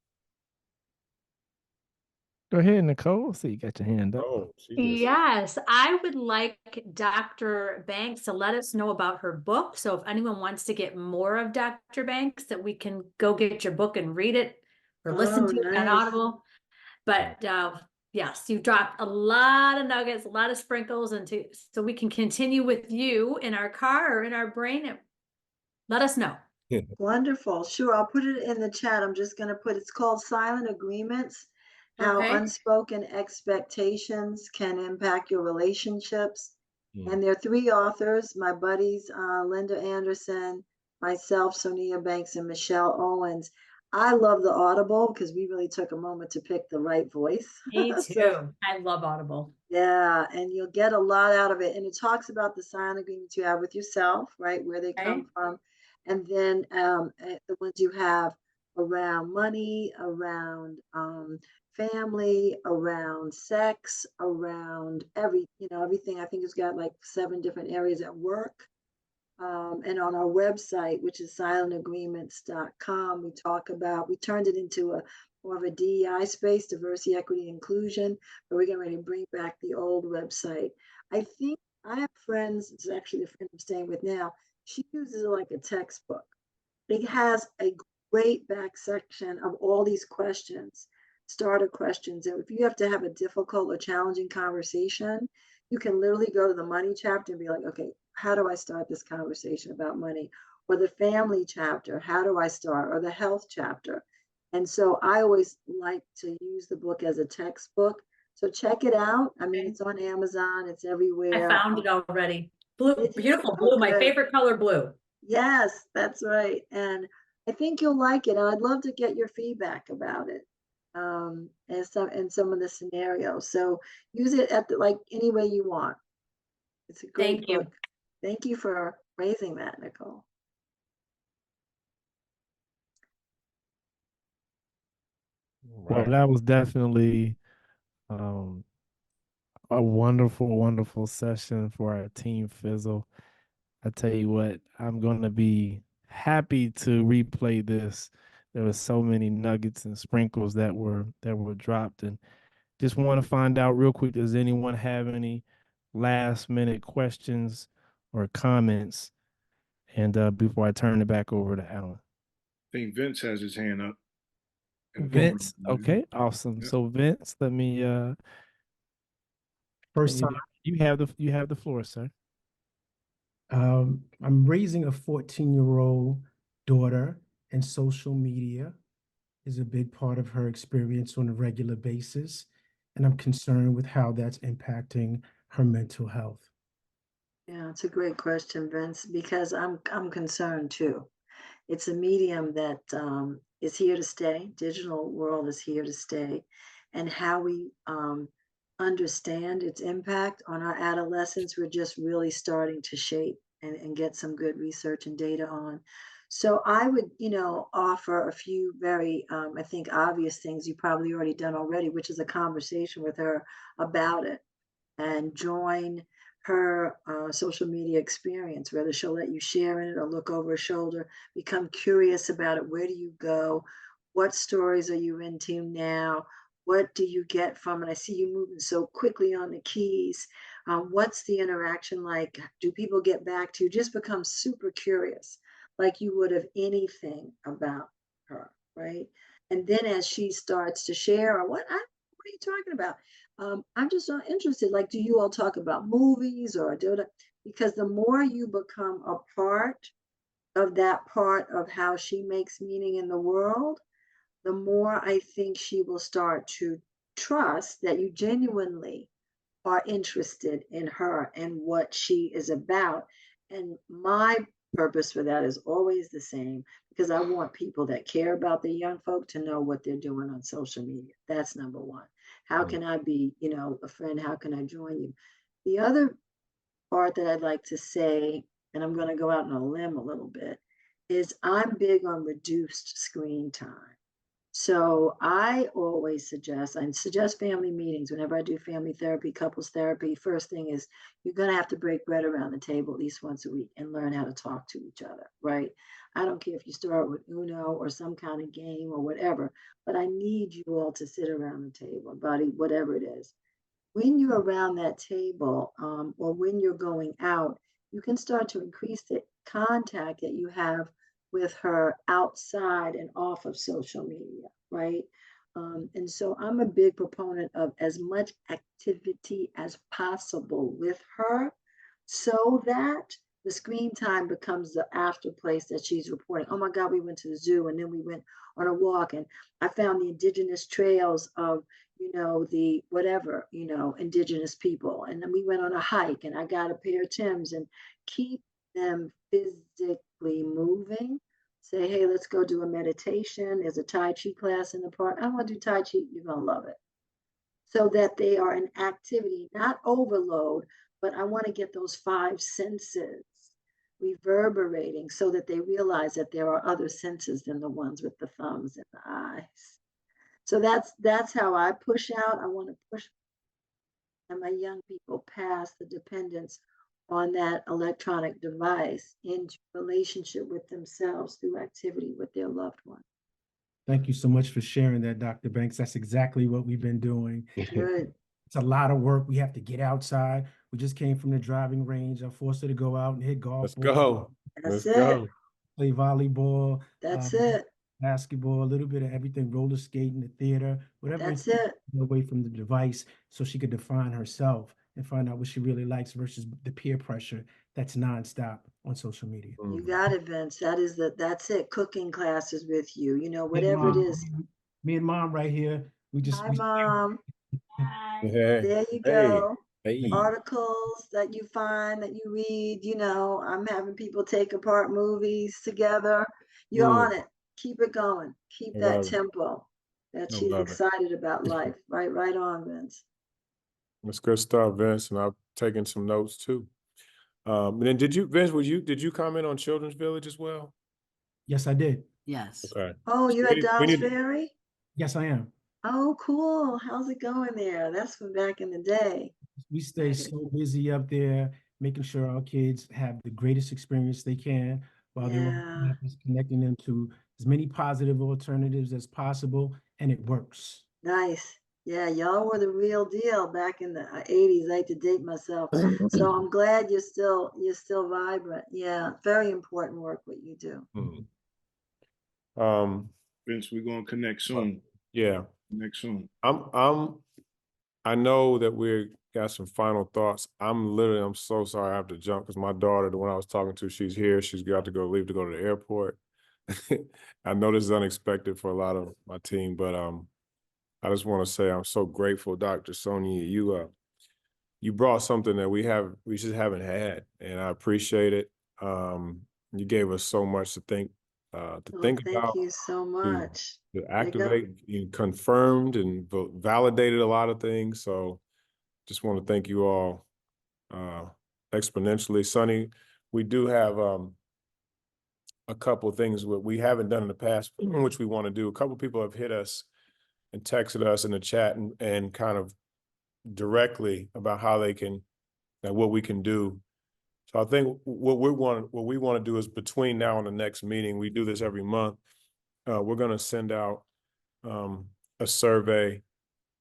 Go ahead, Nicole. See, you got your hand up. Oh, she just Yes, I would like Dr. Banks to let us know about her book. So if anyone wants to get more of Dr. Banks, that we can go get your book and read it or listen to it on nice. Audible. But yes, you dropped a lot of nuggets, a lot of sprinkles, so we can continue with you in our car or in our brain. And let us know. Wonderful. Sure. I'll put it in the chat. I'm just going to it's called Silent Agreements, How Okay. Unspoken Expectations Can Impact Your Relationships. Mm. And there are 3 authors, my buddies, Linda Anderson, myself, Sonia Banks, and Michelle Owens. I love the Audible because we really took a moment to pick the right voice. Me So, too. I love Audible. yeah, and you'll get a lot out of it. And it talks about the silent agreements you have with yourself, right? Where they come Okay. from. And then the ones you have around money, around family, around sex, around everything. I think it's got like 7 different areas at work. And on our website, which is silentagreements.com, we turned it into more of a DEI space, diversity, equity, inclusion, but we're getting ready to bring back the old website. I think I have friends, it's actually the friend I'm staying with now, she uses it like a textbook. It has a great back section of all these questions, starter questions. And if you have to have a difficult or challenging conversation, you can literally go to the money chapter and be like, okay, how do I start this conversation about money? Or the family chapter, how do I start? Or the health chapter. And so I always like to use the book as a textbook. So check it out. I mean, Okay. it's on Amazon, it's I everywhere. found it already. Blue, Did you? beautiful blue, my Okay. favorite color, blue. Yes, that's right. And I think you'll like it. And I'd love to get your feedback about it. And some of the scenarios. So use it like any way you want. It's a great Thank you. book. Thank you for raising that, Nicole. Well, that was definitely a wonderful, wonderful session for our Team FISLL. I tell you what, I'm going to be happy to replay this there was so many nuggets and sprinkles that were dropped, and just want to find out real quick, does anyone have any last minute questions or comments? And before I turn it back over to Alan. I think Vince has his hand up. Vince, okay, awesome. Yeah. So Vince, let me First time. you have the floor, sir. I'm raising a 14-year-old daughter, and social media is a big part of her experience on a regular basis. And I'm concerned with how that's impacting her mental health. Yeah, it's a great question, Vince, because I'm concerned too. It's a medium that is here to stay. Digital world is here to stay, and how we understand its impact on our adolescents, we're just really starting to shape and get some good research and data on. So I would, offer a few very, I think, obvious things you probably already done already, which is a conversation with her about it, and join her social media experience, whether she'll let you share in it or look over her shoulder. Become curious about it. Where do you go? What stories are you into now? What do you get from it? I see you moving so quickly on the keys. What's the interaction like? Do people get back to you? Just become super curious, like you would of anything about her, right? And then as she starts to share, or what are you talking about? I'm just not interested. Like, do you all talk about movies or because the more you become a part of that part of how she makes meaning in the world, the more I think she will start to trust that you genuinely are interested in her and what she is about. And my purpose for that is always the same, because I want people that care about the young folk to know what they're doing on social media. That's number one. How can I be, a friend? How can I join you? The other part that I'd like to say, and I'm going to go out on a limb a little bit, is I'm big on reduced screen time. So I always suggest family meetings whenever I do family therapy, couples therapy. First thing is you're going to have to break bread around the table at least once a week and learn how to talk to each other, right? I don't care if you start with Uno or some kind of game or whatever, but I need you all to sit around the table, buddy, whatever it is. When you're around that table, or when you're going out, you can start to increase the contact that you have with her outside and off of social media, right? And so I'm a big proponent of as much activity as possible with her, so that the screen time becomes the after place that she's reporting. Oh my God, we went to the zoo and then we went on a walk and I found the indigenous trails of, the whatever, indigenous people. And then we went on a hike and I got a pair of Timbs, and keep them physically moving. Say, hey, let's go do a meditation. There's a Tai Chi class in the park. I want to do Tai Chi. You're going to love it. So that they are an activity, not overload, but I want to get those 5 senses reverberating so that they realize that there are other senses than the ones with the thumbs and the eyes. So that's how I push out. I want to push my young people past the dependence on that electronic device into relationship with themselves through activity with their loved one. Thank you so much for sharing that, Dr. Banks. That's exactly what we've been doing. Good. It's a lot of work. We have to get outside. We just came from the driving range. I forced her to go out and hit golf. Let's go. That's Let's it. go. Play volleyball. That's it. Basketball, a little bit of everything, roller skating, the theater, whatever. That's it. Away from the device so she could define herself and find out what she really likes versus the peer pressure that's nonstop on social media. You got it, Vince. That's it. Cooking classes with you, whatever it is. Me and Mom right here. Hi, Mom. Hey. There you go. Hey. Articles that you find, that you read, I'm having people take apart movies together. You're on it. Keep it going. Keep that tempo that she's excited about life. Right on, Vince. That's good stuff, Vince. And I've taken some notes too. And then did you comment on Children's Village as well? Yes, I did. Yes. Okay. Oh, you're at Dobbs Ferry? Yes, I am. Oh, cool. How's it going there? That's from back in the day. We stay so busy up there, making sure our kids have the greatest experience they can while they're connecting them to as many positive alternatives as possible, and it works. Nice. Yeah, y'all were the real deal back in the 80s. I hate to date myself. So I'm glad you're still vibrant. Yeah, very important work what you do. Vince, we're gonna connect soon. Yeah. Connect soon. I know that we got some final thoughts. I'm so sorry I have to jump because my daughter, the one I was talking to, she's here. She's got to leave to go to the airport. I know this is unexpected for a lot of my team, but I just want to say I'm so grateful, Dr. Sonia. You brought something that we just haven't had, and I appreciate it. You gave us so much to think Thank about, you so much. to There you go. activate. You confirmed and validated a lot of things. So just want to thank you all exponentially. Sonny, we do have a couple of things that we haven't done in the past, which we want to do. A couple of people have hit us and texted us in the chat and kind of directly about how they can, what we can do. So I think what we want to do is between now and the next meeting, we do this every month. We're going to send out a survey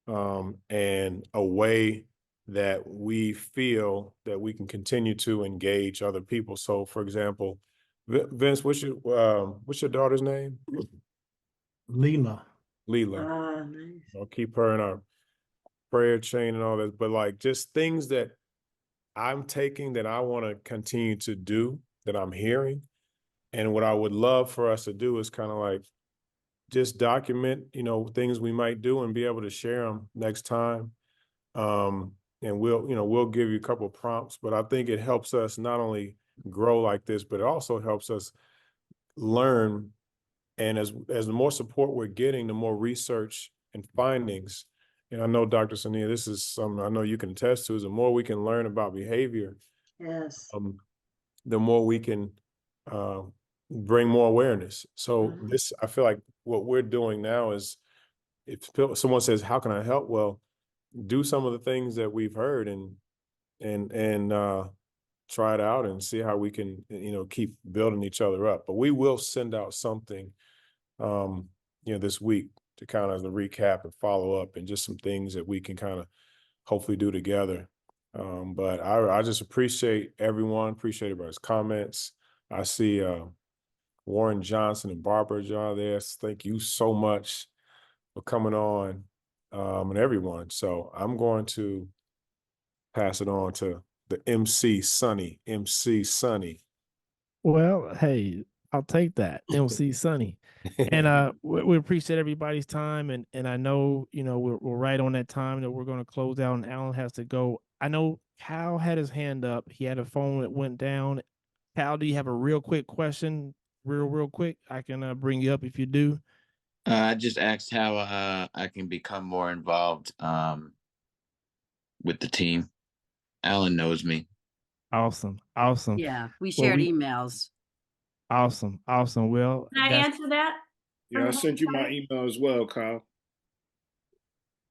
and a way that we feel that we can continue to engage other people. So, for example, Vince, what's your daughter's name? Leela. Leela. Nice. I'll keep her in our prayer chain and all this, but like just things that I'm taking that I want to continue to do that I'm hearing. And what I would love for us to do is kind of like just document, things we might do and be able to share them next time. And we'll give you a couple of prompts, but I think it helps us not only grow like this, but it also helps us learn. And as the more support we're getting, the more research and findings. And I know, Dr. Sonia, this is something I know you can attest to, is the more we can learn about behavior, Yes. the more we can bring more awareness. So I feel like what we're doing now is, if someone says, how can I help? Well, do some of the things that we've heard and try it out and see how we can, keep building each other up. But we will send out something, this week to kind of recap and follow up and just some things that we can kind of hopefully do together. But I just appreciate everybody's comments. I see Warren Johnson and Barbara John there. Thank you so much for coming on, and everyone. So I'm going to pass it on to the MC Sonny. Well, hey, I'll take that, MC Sonny. And we appreciate everybody's time, and I know we're right on that time that we're going to close out, and Alan has to go. I know Cal had his hand up. He had a phone that went down. Cal, do you have a real quick question? Real quick. I can bring you up if you do. I just asked how I can become more involved with the team. Alan knows me. Awesome. Yeah, we shared emails. Awesome. Well, Can I answer that? Yeah, I sent you my email as well, Kyle.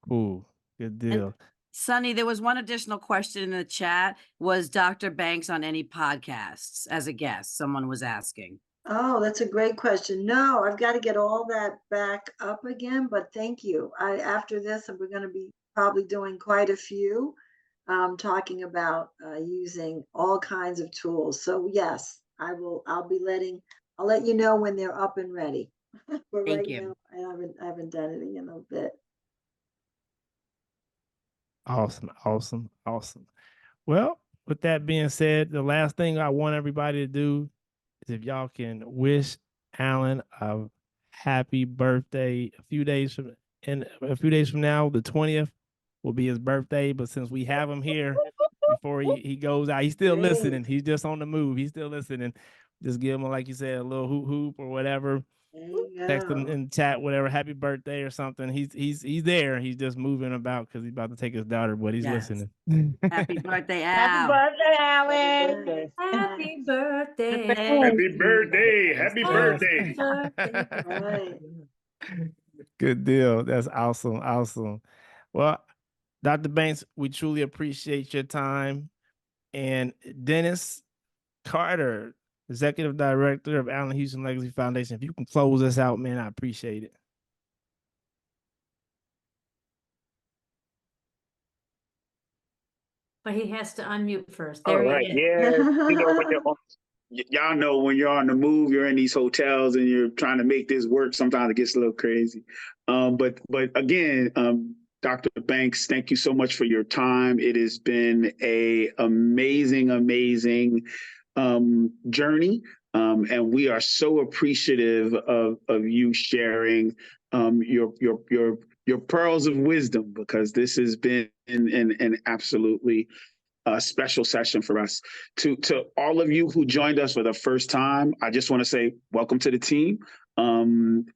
Cool. Good deal. And Sonny, there was one additional question in the chat. Was Dr. Banks on any podcasts as a guest? Someone was asking. Oh, that's a great question. No, I've got to get all that back up again, but thank you. After this, we're going to be probably doing quite a few, talking about using all kinds of tools. So yes, I'll let you know when they're up and ready. But Thank right you. now, I haven't done it in a bit. Awesome. Well, with that being said, the last thing I want everybody to do is, if y'all can wish Alan a happy birthday. A few days from now, the 20th will be his birthday. But since we have him here before he goes out, he's still listening. He's just on the move. He's still listening. Just give him, like you said, a little hoop or whatever. Text him in chat, whatever, happy birthday or something. He's there. He's just moving about because he's about to take his daughter, but he's listening. Happy birthday, Al. Happy birthday, Alan. Happy birthday. Happy birthday. Happy birthday. Right. Good deal. That's awesome. Well, Dr. Banks, we truly appreciate your time. And Dennis Carter, Executive Director of Allen Houston Legacy Foundation. If you can close us out, man, I appreciate it. But he has to unmute first. All There right. he is. Yeah. You know, when you're y'all know when you're on the move, you're in these hotels and you're trying to make this work. Sometimes it gets a little crazy. But again, Dr. Banks, thank you so much for your time. It has been a amazing journey. And we are so appreciative of you sharing your pearls of wisdom, because this has been an absolutely special session for us. To all of you who joined us for the first time, I just want to say welcome to the team.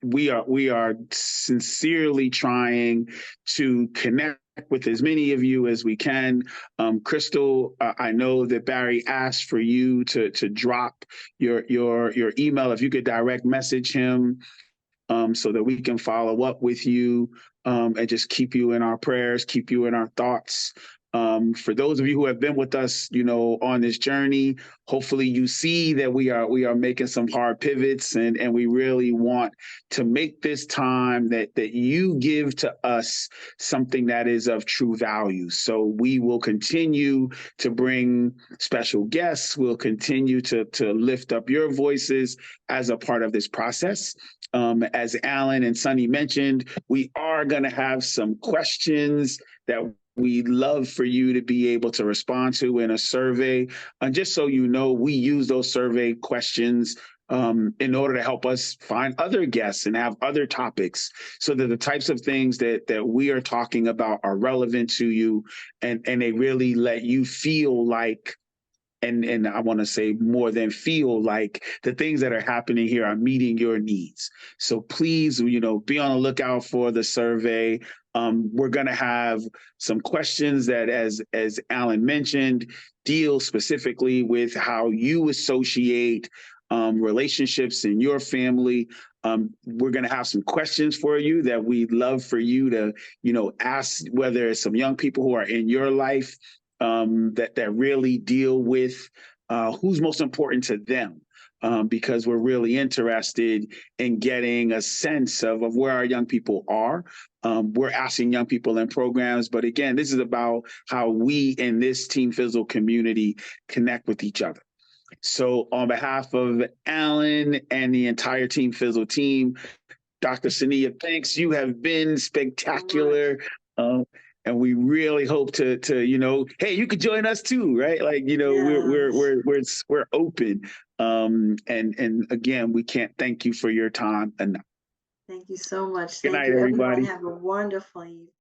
We are sincerely trying to connect with as many of you as we can. Crystal, I know that Barry asked for you to drop your email. If you could direct message him, so that we can follow up with you, and just keep you in our prayers, keep you in our thoughts. For those of you who have been with us, on this journey, hopefully you see that we are making some hard pivots, and we really want to make this time that you give to us something that is of true value. So we will continue to bring special guests. We'll continue to lift up your voices as a part of this process. As Alan and Sunny mentioned, we are going to have some questions that we'd love for you to be able to respond to in a survey. And just so you know, we use those survey questions in order to help us find other guests and have other topics, so that the types of things that we are talking about are relevant to you, and they really let you feel like, and I want to say more than feel like, the things that are happening here are meeting your needs. So please, be on the lookout for the survey. We're going to have some questions that, as Alan mentioned, deal specifically with how you associate relationships in your family. We're going to have some questions for you that we'd love for you to, ask, whether it's some young people who are in your life, that really deal with who's most important to them, because we're really interested in getting a sense of where our young people are. We're asking young people in programs, but again, this is about how we in this Team FISLL community connect with each other. So on behalf of Alan and the entire Team FISLL team, Dr. Sonia, thanks. You have been spectacular. And we really hope to hey, you could join us too, right? Like, we're open. And again, we can't thank you for your time enough. Thank you so much. Good Thank night, you, everyone. everybody. Have a wonderful evening.